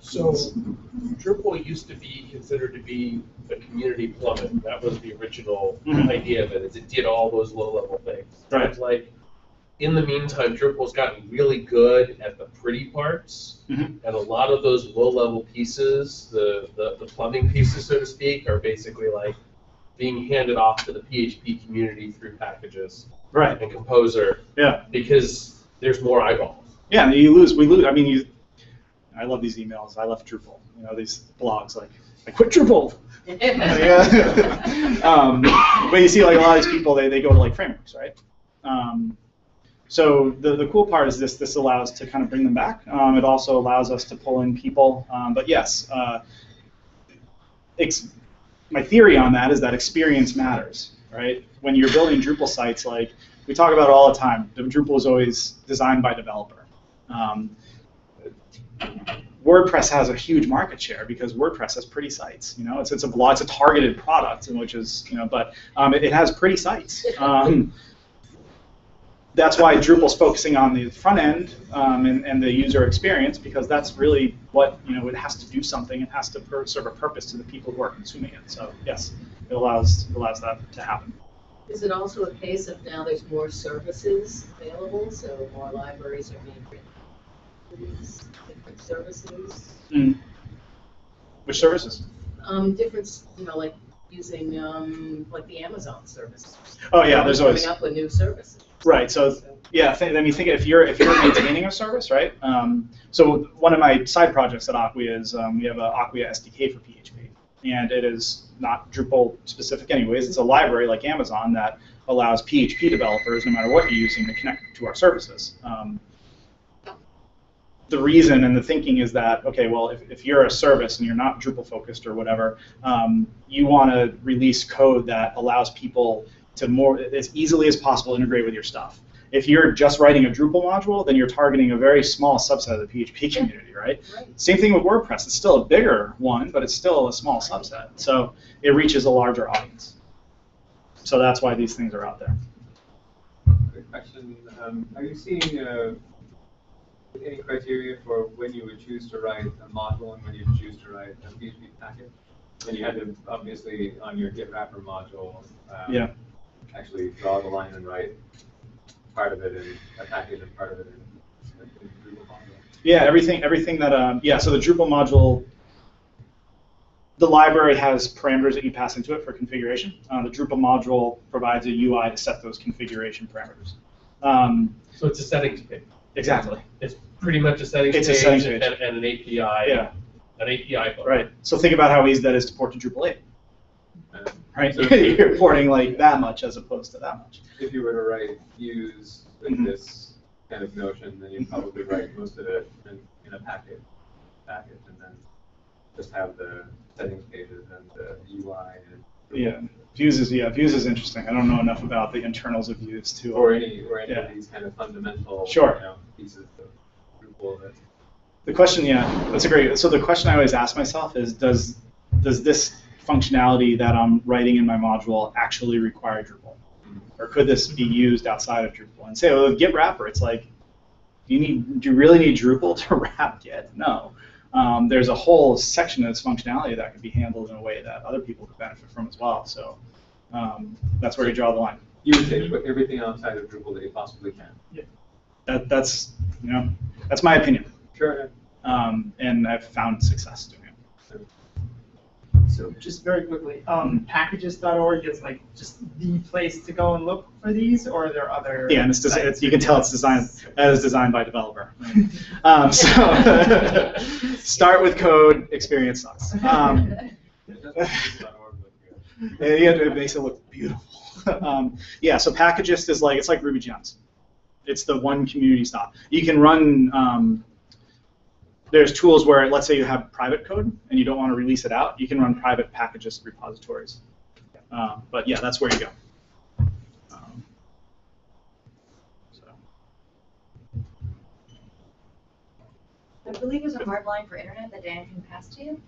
So Drupal used to be considered to be a community plugin. That was the original idea of it, is it did all those low-level things. Right. It's like, in the meantime, Drupal's gotten really good at the pretty parts, and a lot of those low-level pieces, the plumbing pieces, so to speak, are basically like being handed off to the PHP community through packages and Composer. Yeah. Because there's more eyeballs. Yeah, we lose. I mean, I love these emails. I left Drupal. These blogs like, I quit Drupal. But you see, like a lot of these people, they go to like frameworks, right? So the cool part is this allows to kind of bring them back. It also allows us to pull in people. But yes, my theory on that is that experience matters, right? When you're building Drupal sites, like we talk about it all the time, Drupal is always designed by developer. WordPress has a huge market share because WordPress has pretty sites. It's a blog, it's a targeted product, which is but it has pretty sites. That's why Drupal's focusing on the front end and the user experience, because that's really what it has to do something. It has to serve a purpose to the people who are consuming it. So yes, it allows that to happen. Is it also a case of now there's more services available, so more libraries are being written for these different services? Which services? Different, like using like the Amazon services. Oh yeah, there's always coming up with new services. Right. So yeah, I mean, think if you're maintaining a service, right? So one of my side projects at Acquia is we have an Acquia SDK for PHP, and it is not Drupal specific anyways. It's a library like Amazon that allows PHP developers, no matter what you're using, to connect to our services. The reason and the thinking is that, okay, well, if you're a service and you're not Drupal focused or whatever, you want to release code that allows people to more as easily as possible integrate with your stuff. If you're just writing a Drupal module, then you're targeting a very small subset of the PHP community, right? Same thing with WordPress. It's still a bigger one, but it's still a small subset. So it reaches a larger audience. So that's why these things are out there. Good question. Are you seeing any criteria for when you would choose to write a module and when you choose to write a PHP package? When you had to, obviously, on your Git wrapper module, actually draw the line and write part of it in a package and part of it in the Drupal module. Yeah, everything that, so the Drupal module, the library has parameters that you pass into it for configuration. The Drupal module provides a UI to set those configuration parameters. So it's a settings page. Exactly. pretty much a settings It's a page, settings page. And an API. Yeah. An API call. Right. So think about how easy that is to port to Drupal 8. Right? So You're porting like that much as opposed to that much. if you were to write views with this kind of notion, then you'd probably write most of it in a package, and then just have the settings pages and the UI and Yeah. Views is interesting. I don't know enough about the internals of Views to. or any Yeah. of these kind of fundamental Sure. pieces of Drupal that. The question, that's a great. So the question I always ask myself is, does this functionality that I'm writing in my module actually require Drupal, or could this be used outside of Drupal? And say, with Git wrapper, it's like, do you really need Drupal to wrap Git? No. There's a whole section of this functionality that could be handled in a way that other people could benefit from as well. So that's where you draw the line. You would say put everything outside of Drupal that you possibly can. Yeah. That's my opinion. Sure. And I've found success doing it. So just very quickly, packages.org is like just the place to go and look for these, or are there other? Yeah, and you can tell it's designed by a developer. So start with code, experience sucks. It makes it look beautiful. So Packagist is it's like Ruby Gems. It's the one community stop. You can run. There's tools where, let's say you have private code and you don't want to release it out, you can run private Packagist repositories. But yeah, that's where you go. I believe there's a hard line for internet that Dan can pass to you.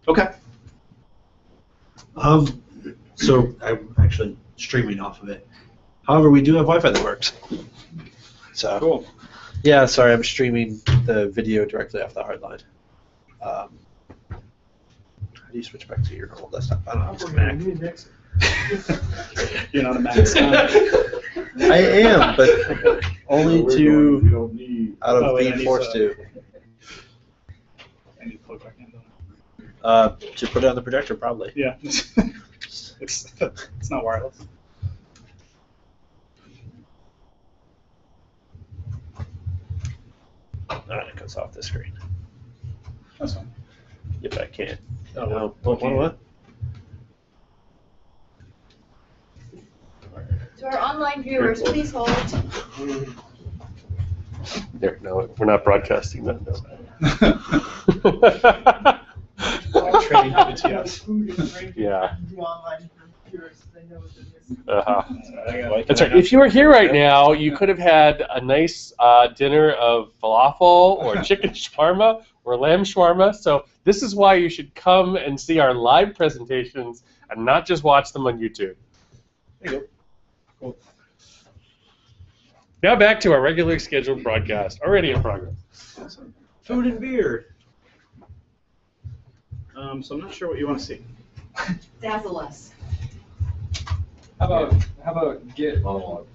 Okay. So I'm actually streaming off of it. However, we do have Wi-Fi that works. So Cool. yeah, sorry, I'm streaming the video directly off the hard line. How do you switch back to your normal desktop? I don't know. It's Mac. You're not a Mac. I am, but only out of I being need forced to. I need to plug back in. To put it on the projector, probably. Yeah. It's not wireless. It goes off the screen. That's fine. If I can. Oh, No. okay. What? To our online viewers, please hold. There, no, we're not broadcasting that. No. Training WTF. Yeah. The online viewers, they know what it is. That's right. If you were here right now, you could have had a nice dinner of falafel or chicken shawarma or lamb shawarma. So this is why you should come and see our live presentations and not just watch them on YouTube. There you go. Cool. Now back to our regularly scheduled broadcast, already in progress. Food and beer. So I'm not sure what you want to see. Dazzle us. How about Git monologue?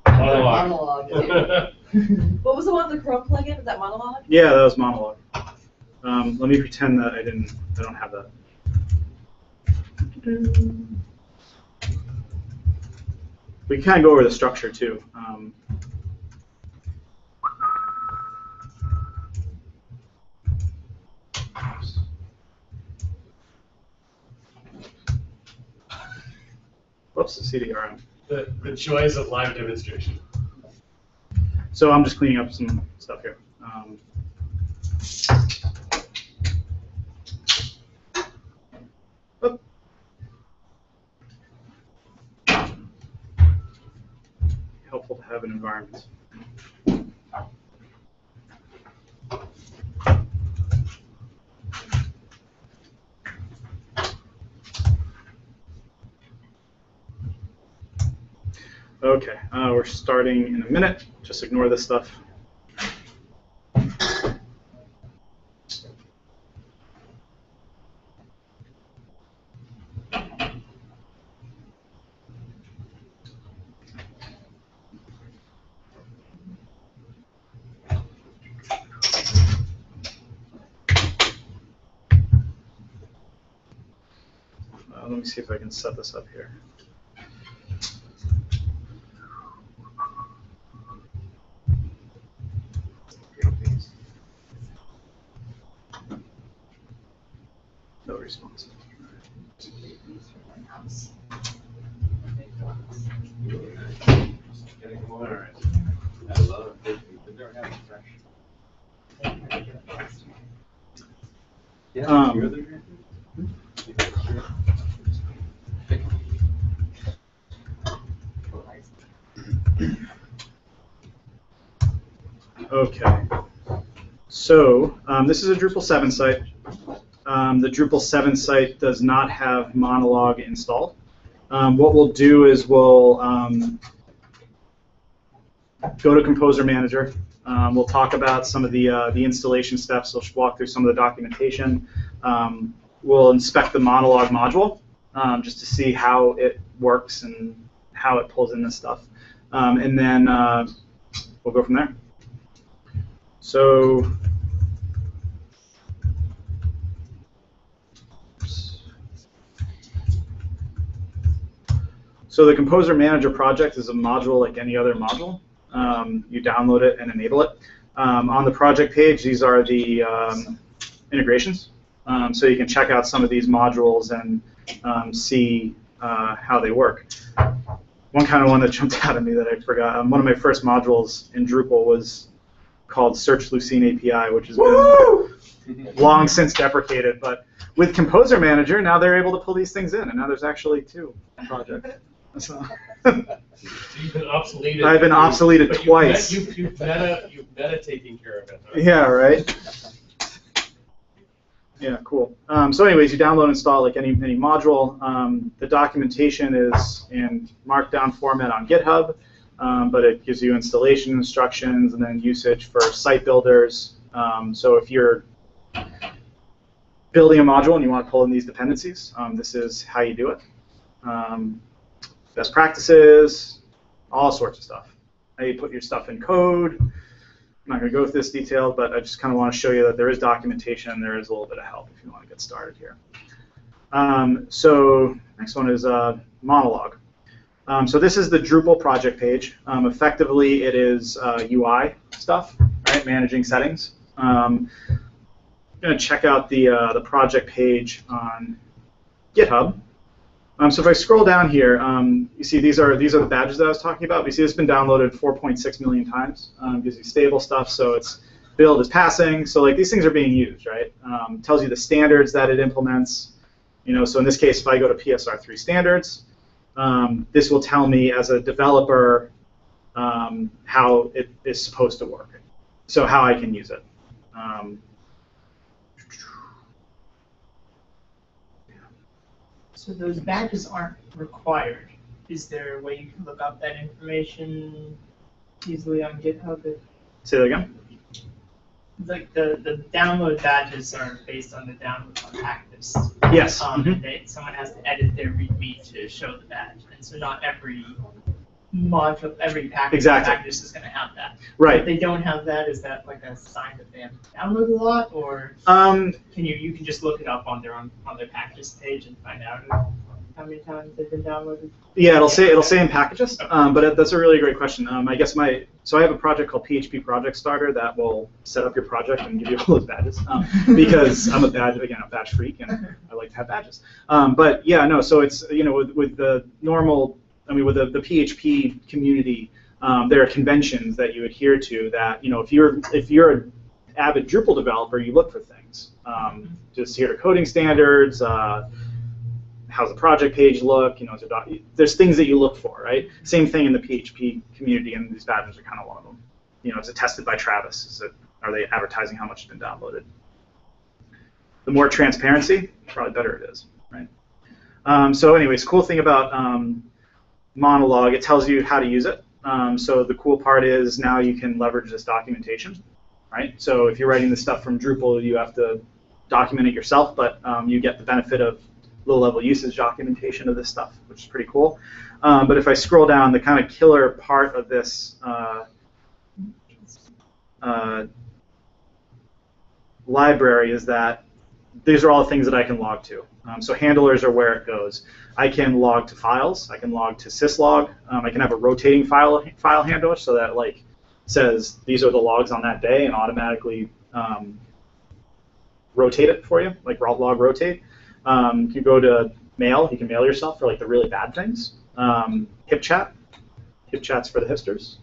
Monologue. What was the one with the Chrome plugin? Was that monologue? Yeah, that was monologue. Let me pretend that I don't have that. We can kind of go over the structure too. Whoops, the CDRM. The joys of live demonstration. So I'm just cleaning up some stuff here. Helpful to have an environment. Okay, we're starting in a minute. Just ignore this stuff. Let me see if I can set this up here. fonts. Getting more. All right. I love it. We've never had it fresh. Yeah. You're the Okay. So this is a Drupal 7 site. The Drupal 7 site does not have Monologue installed. What we'll do is we'll go to Composer Manager. We'll talk about some of the installation steps. We'll walk through some of the documentation. We'll inspect the Monologue module just to see how it works and how it pulls in this stuff. And then we'll go from there. So the Composer Manager project is a module like any other module. You download it and enable it. On the project page, these are the integrations. So you can check out some of these modules and see how they work. One that jumped out at me that I forgot. One of my first modules in Drupal was called Search Lucene API, which has been long since deprecated. But with Composer Manager, now they're able to pull these things in, and now there's actually 2 projects. So You've been obsoleted. I've been obsoleted twice. You've meta taking care of it. Right? Yeah, right. Yeah, cool. So anyways, you download and install like any module. The documentation is in Markdown format on GitHub, but it gives you installation instructions and then usage for site builders. So if you're building a module and you want to pull in these dependencies, this is how you do it. Best practices, all sorts of stuff. How you put your stuff in code. I'm not going to go through this detail, but I just kind of want to show you that there is documentation and there is a little bit of help if you want to get started here. So next one is Monologue. So this is the Drupal project page. Effectively, it is UI stuff, right? Managing settings. I'm going to check out the project page on GitHub. So if I scroll down here, you see these are the badges that I was talking about. You see it's been downloaded 4.6 million times. Gives you stable stuff, so it's build is passing. So like these things are being used, right? Tells you the standards that it implements. So in this case, if I go to PSR 3 standards, this will tell me as a developer how it is supposed to work. So how I can use it. So those badges aren't required. Is there a way you can look up that information easily on GitHub? Say that again? Like the download badges are based on the download on packages. Yes. And someone has to edit their README to show the badge, and so not every module, every package is going to have that. Right. If they don't have that, is that like a sign that they have downloaded a lot, or can you can just look it up on their packages page and find out how many times they've been downloaded? Yeah, it'll say in packages, but that's a really great question. I guess I have a project called PHP Project Starter that will set up your project and give you all those badges because I'm a badge freak and I like to have badges. But yeah, no, so it's with the normal. With the PHP community, there are conventions that you adhere to that, if you're an avid Drupal developer, you look for things. Just here to coding standards, how's the project page look, there's things that you look for, right? Same thing in the PHP community, and these badges are kind of one of them. Is it tested by Travis? Are they advertising how much has been downloaded? The more transparency, the probably better it is, right? So anyways, cool thing about Monologue, it tells you how to use it. So the cool part is now you can leverage this documentation, right? So if you're writing this stuff from Drupal, you have to document it yourself, but you get the benefit of low-level usage documentation of this stuff, which is pretty cool. But if I scroll down, the kind of killer part of this library is that these are all the things that I can log to. So handlers are where it goes. I can log to files. I can log to syslog. I can have a rotating file handler so that says these are the logs on that day and automatically rotate it for you, like log rotate. You go to mail. You can mail yourself for like the really bad things. Hip chat. Hip chat's for the hipsters.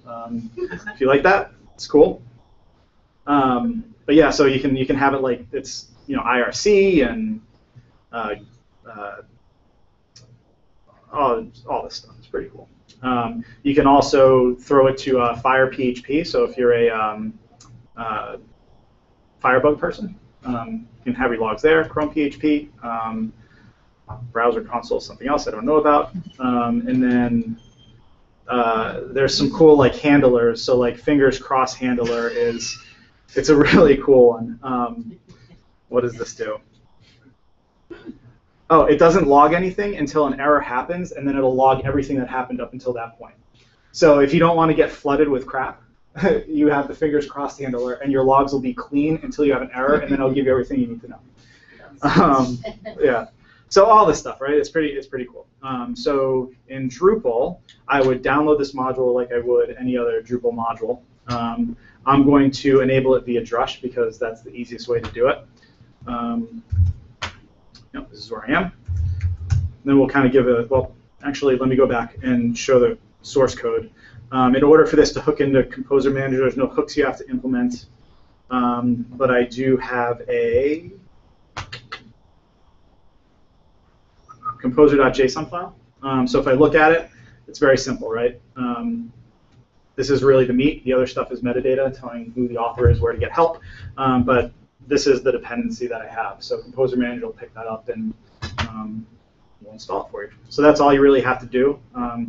If you like that, it's cool. But yeah, so you can have it like it's IRC and all this stuff. It's pretty cool. You can also throw it to Fire PHP. So if you're a Firebug person, you can have your logs there. Chrome PHP, browser console, something else I don't know about, and then there's some cool like handlers. So like fingers crossed handler it's a really cool one. What does this do? Oh, it doesn't log anything until an error happens, and then it'll log everything that happened up until that point. So if you don't want to get flooded with crap, you have the fingers crossed handler, and your logs will be clean until you have an error, and then it'll give you everything you need to know. Yeah. So all this stuff, right? It's pretty cool. So in Drupal, I would download this module like I would any other Drupal module. I'm going to enable it via Drush because that's the easiest way to do it. This is where I am. Then we'll kind of give well, actually, let me go back and show the source code. In order for this to hook into Composer Manager, there's no hooks you have to implement. But I do have a composer.json file. So if I look at it, it's very simple, right? This is really the meat. The other stuff is metadata telling who the author is, where to get help. But this is the dependency that I have. So Composer Manager will pick that up and we'll install it for you. So that's all you really have to do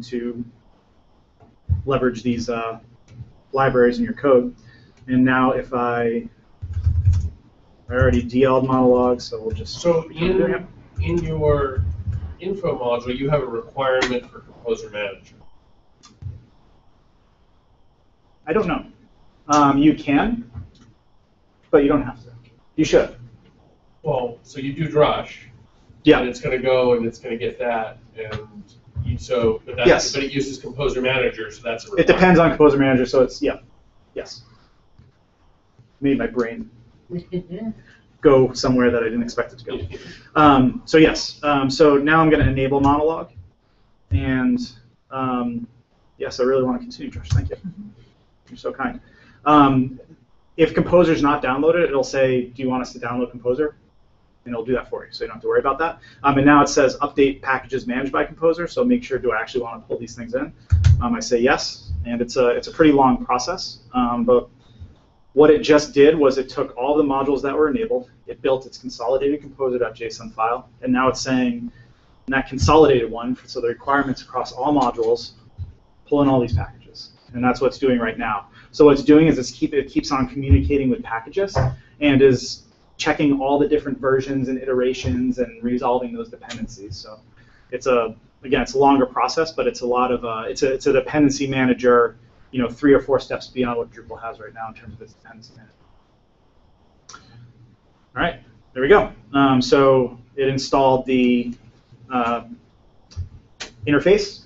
to leverage these libraries in your code. And now if I already DL'd monologue, so we'll just... So in your info module, you have a requirement for Composer Manager. I don't know. You can, but you don't have to. You should. Well, so you do Drush. Yeah. And it's going to go and it's going to get that, and but yes. But it uses Composer Manager, so that's a requirement. It depends on Composer Manager, so it's yes. Made my brain go somewhere that I didn't expect it to go. So yes. So now I'm going to enable monologue, and yes, I really want to continue, Josh. Thank you. You're so kind. If Composer's not downloaded, it'll say, do you want us to download Composer? And it'll do that for you, so you don't have to worry about that. And now it says update packages managed by Composer, so make sure, do I actually want to pull these things in? I say yes, and it's a pretty long process. But what it just did was it took all the modules that were enabled, it built its consolidated composer.json file, and now it's saying in that consolidated one, so the requirements across all modules, pull in all these packages. And that's what it's doing right now. So what it's doing is it keeps on communicating with packages and is checking all the different versions and iterations and resolving those dependencies. So it's again, it's a longer process, but it's a lot of it's a dependency manager, 3 or 4 steps beyond what Drupal has right now in terms of its dependency manager. All right, there we go. So it installed the interface,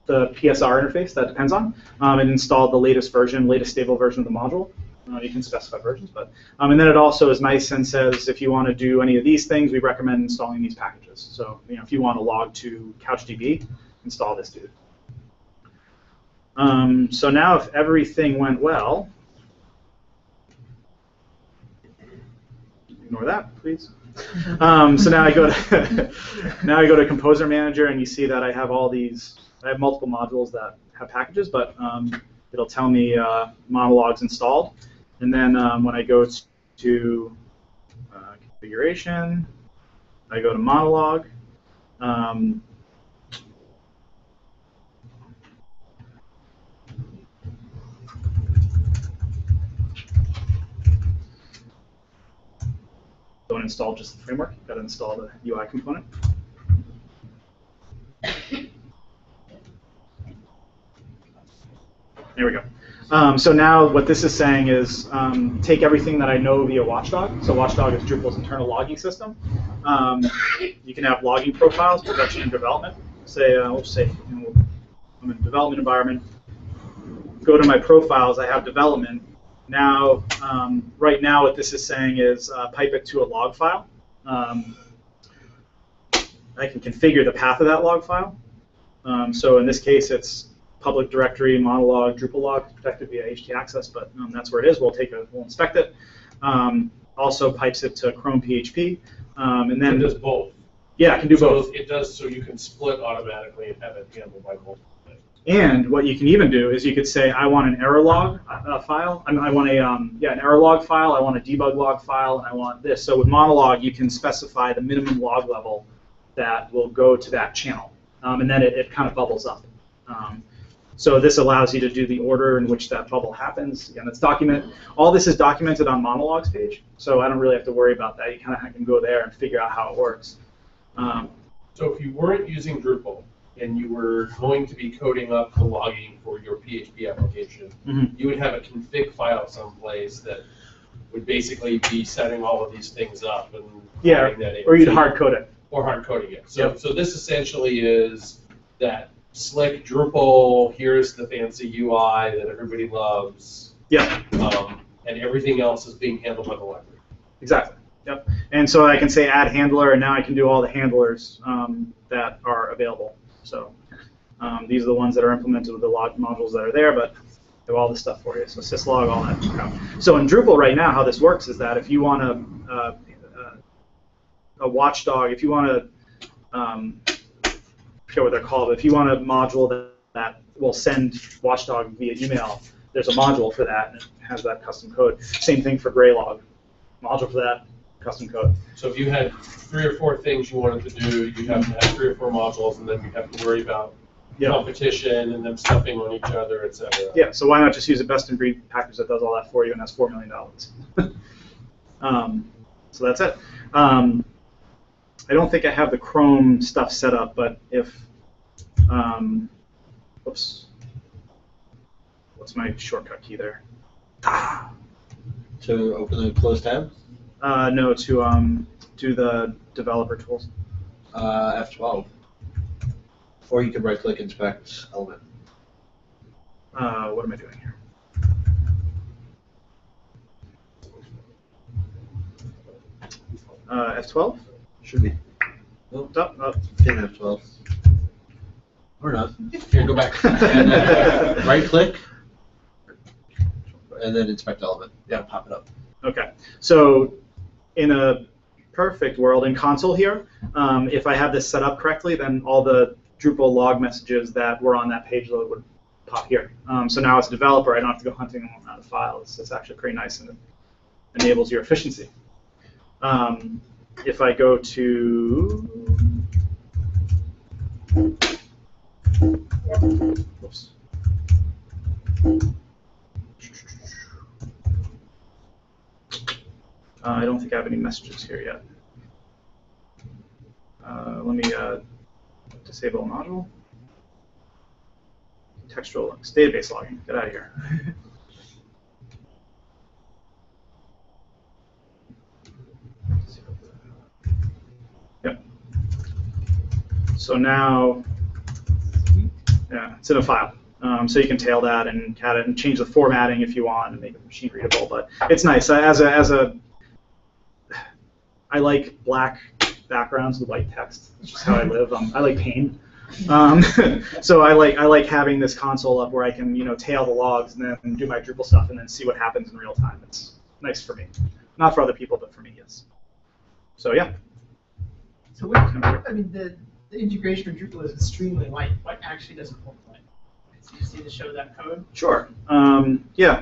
the PSR interface that depends on. It installed the latest stable version of the module. You can specify versions, but and then it also is nice and says if you want to do any of these things, we recommend installing these packages. So if you want to log to CouchDB, install this dude. So now if everything went well, ignore that, please. So now I go to Composer Manager, and you see that I have all these. I have multiple modules that have packages, but it'll tell me monologues installed. And then when I go to configuration, I go to monologue. Don't install just the framework. You've got to install the UI component. There we go. So now what this is saying is take everything that I know via Watchdog. So Watchdog is Drupal's internal logging system. You can have logging profiles, production and development. Say, we'll say I'm in a development environment. Go to my profiles, I have development. Now, right now what this is saying is pipe it to a log file. I can configure the path of that log file. So in this case, it's public directory monologue Drupal log protected via htaccess, but that's where it is. We'll inspect it. Also pipes it to Chrome PHP, and then it does both. Yeah, it can do both. It does, so you can split automatically and have it handled by multiple things. And what you can even do is you could say, I want an error log file. I want an error log file. I want a debug log file, and I want this. So with monologue, you can specify the minimum log level that will go to that channel, and then it kind of bubbles up. So this allows you to do the order in which that bubble happens. Again, all this is documented on monologue's page, so I don't really have to worry about that. You kind of can go there and figure out how it works. So if you weren't using Drupal and you were going to be coding up the logging for your PHP application, you would have a config file someplace that would basically be setting all of these things up and that in. Or you'd hard code it. Or hard coding it. So this essentially is that slick Drupal, here's the fancy UI that everybody loves. And everything else is being handled by the library. Exactly. Yep. And so I can say add handler, and now I can do all the handlers that are available. So these are the ones that are implemented with the log modules that are there, but I have all this stuff for you. So syslog, all that crap. So in Drupal right now, how this works is that if you want a watchdog, if you want to, I forget what they're called, but if you want a module that will send watchdog via email, there's a module for that, and it has that custom code. Same thing for Graylog. Module for that, custom code. So if you had 3 or 4 things you wanted to do, you'd have to have 3 or 4 modules, and then you'd have to worry about competition and them stepping on each other, etc. Yeah, so why not just use a best-in-breed package that does all that for you and has $4 million? So that's it. I don't think I have the Chrome stuff set up, but if, oops, what's my shortcut key there? To open and close tab? No, to do the developer tools. F12. Or you can right-click inspect element. What am I doing here? F12? Should be. Nope. Oh. In F12. Or not. Here, go back. And then right-click, and then inspect element. Yeah, pop it up. Okay. So in a perfect world, in console here, if I have this set up correctly, then all the Drupal log messages that were on that page load would pop here. So now as a developer, I don't have to go hunting them out of files. It's actually pretty nice, and it enables your efficiency. If I go to, oops. I don't think I have any messages here yet. Let me disable module. Textual database logging. Get out of here. Yep. So now, yeah, it's in a file. So you can tail that and cat it and change the formatting if you want and make it machine readable. But it's nice. I like black backgrounds with white text. That's just how I live. I like pain. So I like having this console up where I can tail the logs and then do my Drupal stuff and then see what happens in real time. It's nice for me, not for other people, but for me, yes. So yeah. So the integration of Drupal is extremely light. What actually does it look like? So you see to show that code? Sure. Yeah,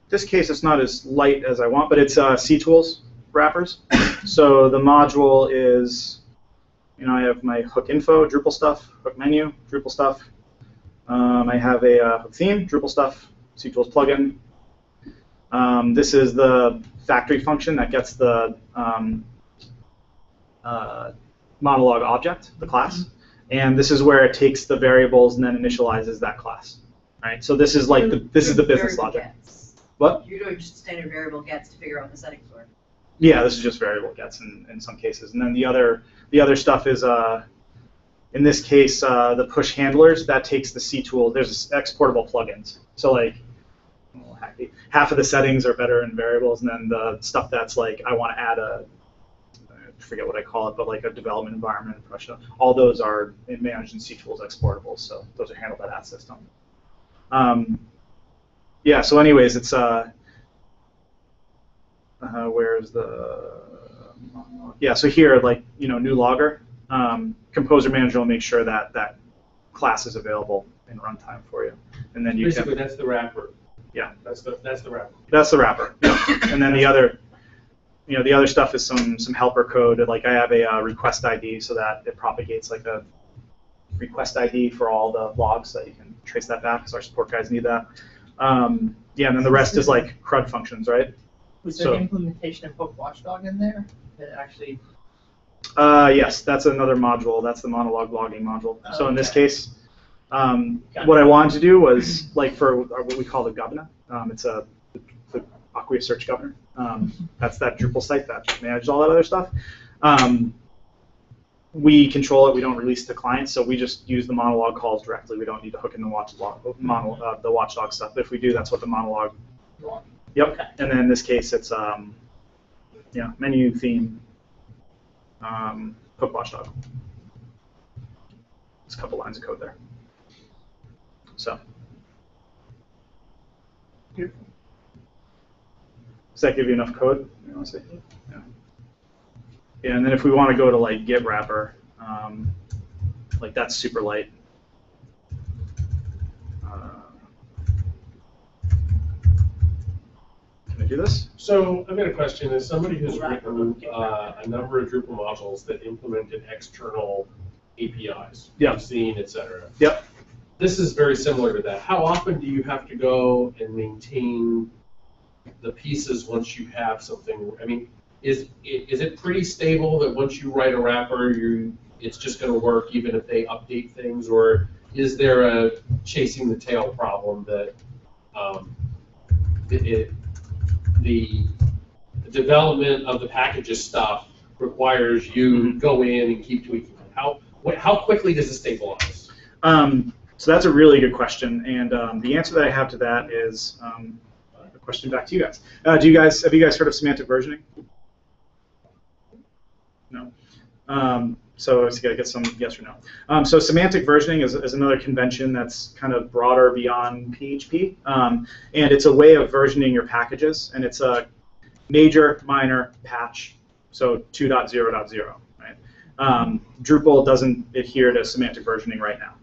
this case it's not as light as I want, but it's ctools wrappers. So the module is, I have my hook info, Drupal stuff, hook menu, Drupal stuff. I have a hook theme, Drupal stuff, ctools plugin. This is the factory function that gets the monologue object, the class. And this is where it takes the variables and then initializes that class. Right? So this is like this is the business logic. What? You're doing just standard variable gets to figure out the settings work. Yeah, this is just variable gets in some cases. And then the other stuff is in this case the push handlers that takes the ctool. There's exportable plugins. So like half of the settings are better in variables, and then the stuff that's like I want to add a forget what I call it, but like a development environment in Prussia. All those are managed in ctools exportables, so those are handled by that system. Yeah. So, anyways, it's where's the yeah? So here, like new logger, Composer Manager will make sure that that class is available in runtime for you, and then you basically that's the wrapper. Yeah. That's the wrapper. That's the wrapper. And then the other. The other stuff is some helper code. Like I have a request ID so that it propagates like a request ID for all the logs so that you can trace that back, because our support guys need that. Yeah, and then the rest is like CRUD functions, right? Was there an implementation of Hook Watchdog in there that actually? Yes, that's another module. That's the monologue logging module. So in this case, what I wanted to do was like for what we call the governor. It's the Acquia search governor. That's that Drupal site that manages all that other stuff. We control it. We don't release to clients, so we just use the monologue calls directly. We don't need to hook in the the watchdog stuff. But if we do, that's what the monologue. Yep. Okay. And then in this case, it's menu theme hook watchdog. There's a couple lines of code there. So. Beautiful. Does that give you enough code? You want to see? Yeah. Yeah, and then if we want to go to like Git wrapper, like that's super light. Can I do this? So I've got a question. As somebody who's written a number of Drupal modules that implemented external APIs, yep. seen, etc. Yep. This is very similar to that. How often do you have to go and maintain the pieces once you have something? I mean, is it pretty stable that once you write a wrapper, it's just going to work even if they update things, or is there a chasing the tail problem that the development of the packages stuff requires you go in and keep tweaking it? How quickly does it stabilize? So that's a really good question, and the answer that I have to that is a question back to you guys. Have you guys heard of semantic versioning? No. So it's got to get some yes or no. So semantic versioning is another convention that's kind of broader beyond PHP, and it's a way of versioning your packages, and it's a major, minor, patch, so 2.0.0. Right? Drupal doesn't adhere to semantic versioning right now.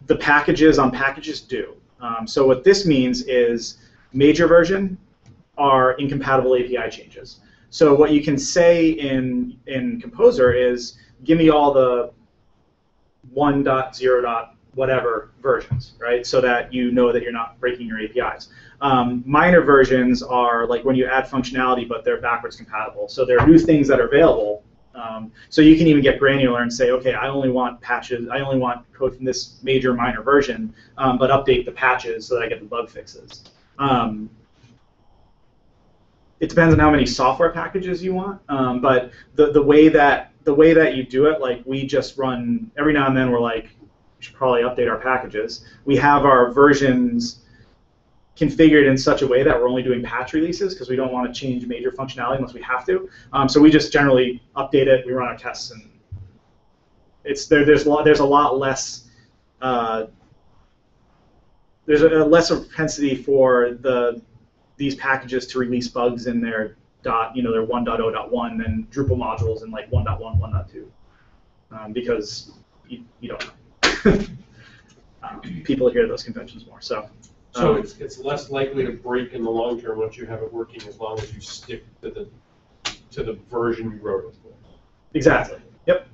The packages on packages do. So what this means is major version are incompatible API changes. So what you can say in Composer is, give me all the 1.0. whatever versions, right? So that you know that you're not breaking your APIs. Minor versions are like when you add functionality, but they're backwards compatible. So there are new things that are available. So you can even get granular and say, okay, I only want patches, I only want code from this major minor version, but update the patches so that I get the bug fixes. It depends on how many software packages you want, but the way that you do it, like we just run every now and then, we're like, we should probably update our packages. We have our versions configured in such a way that we're only doing patch releases because we don't want to change major functionality unless we have to. So we just generally update it. We run our tests, and there's a lot less. There's a lesser propensity for these packages to release bugs in their their 1.0.1 than Drupal modules in like 1.1, 1.2, because you don't know. People adhere to those conventions more. So it's less likely to break in the long term once you have it working, as long as you stick to the version you wrote it for. Exactly. Yep.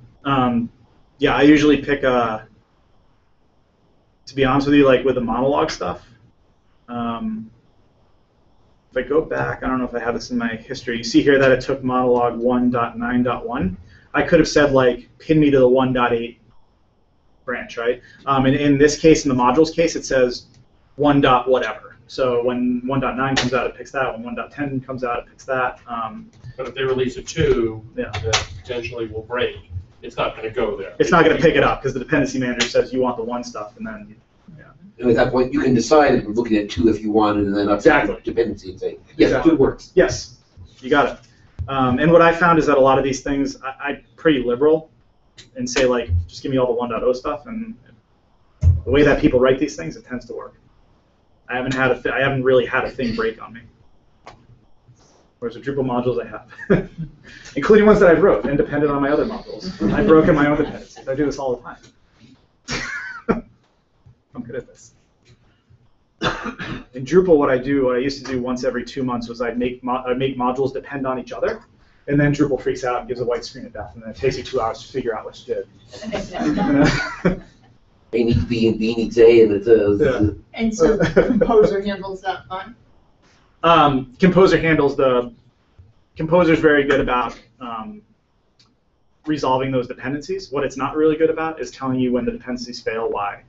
Yeah, I usually pick to be honest with you, like with the monologue stuff. If I go back, I don't know if I have this in my history. You see here that it took monologue 1.9.1. I could have said like pin me to the 1.8 branch, right? And in this case, in the modules case, it says 1. Whatever. So when 1.9 comes out, it picks that. When 1.10 comes out, it picks that. But if they release a 2 that potentially will break, it's not going to go there. It's not going to pick it up because the dependency manager says you want the 1 stuff, and then And at that point, you can decide if you're looking at 2 if you wanted, and then update the dependency and say, yes, 2 works. Yes, you got it. And what I found is that a lot of these things, I'm pretty liberal and say, like, just give me all the 1.0 stuff, and the way that people write these things, it tends to work. I haven't really had a thing break on me. Whereas the Drupal modules I have, including ones that I wrote, independent on my other modules. I've broken my own dependencies. I do this all the time. I'm good at this. In Drupal, what I used to do once every 2 months was I'd make modules depend on each other, and then Drupal freaks out and gives a white screen at death, and then it takes you 2 hours to figure out what you did. A needs B and B needs A, and it's And so Composer handles that fine? Composer handles Composer's very good about resolving those dependencies. What it's not really good about is telling you when the dependencies fail, why.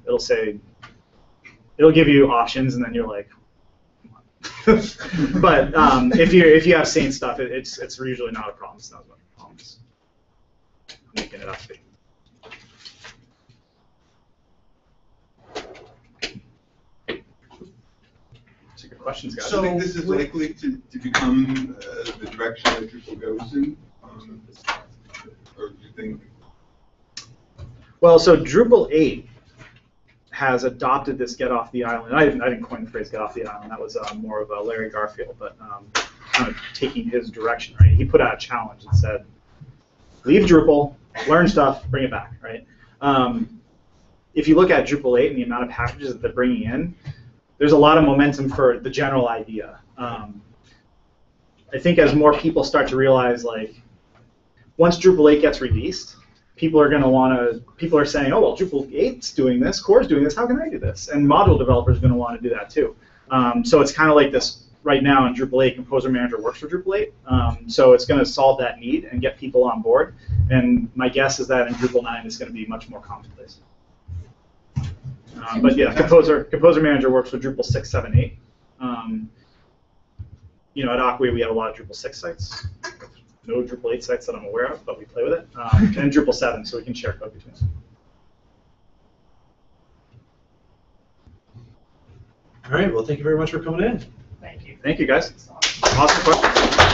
It'll give you options, and then you're like, but if you have sane stuff, it's usually not a problem. It's not as much a problem as I'm making it up to be. That's a good questions, guys. So, do you think this is likely to become the direction that Drupal goes in? Or do you think? Well, so Drupal 8 has adopted this get off the island. I didn't coin the phrase get off the island. That was more of a Larry Garfield, but kind of taking his direction, right? He put out a challenge and said, leave Drupal, learn stuff, bring it back, right? If you look at Drupal 8 and the amount of packages that they're bringing in, there's a lot of momentum for the general idea. I think as more people start to realize, like, once Drupal 8 gets released, people are saying, oh, well, Drupal 8's doing this, Core's doing this, how can I do this? And module developers are going to want to do that too. So it's kind of like this right now in Drupal 8, Composer Manager works for Drupal 8. So it's going to solve that need and get people on board. And my guess is that in Drupal 9 it's going to be much more commonplace. But yeah, Composer Manager works with Drupal 6, 7, 8. At Acquia we have a lot of Drupal 6 sites. No Drupal 8 sites that I'm aware of, but we play with it. And Drupal 7, so we can share code between us. All right, well, thank you very much for coming in. Thank you. Thank you, guys. Awesome questions.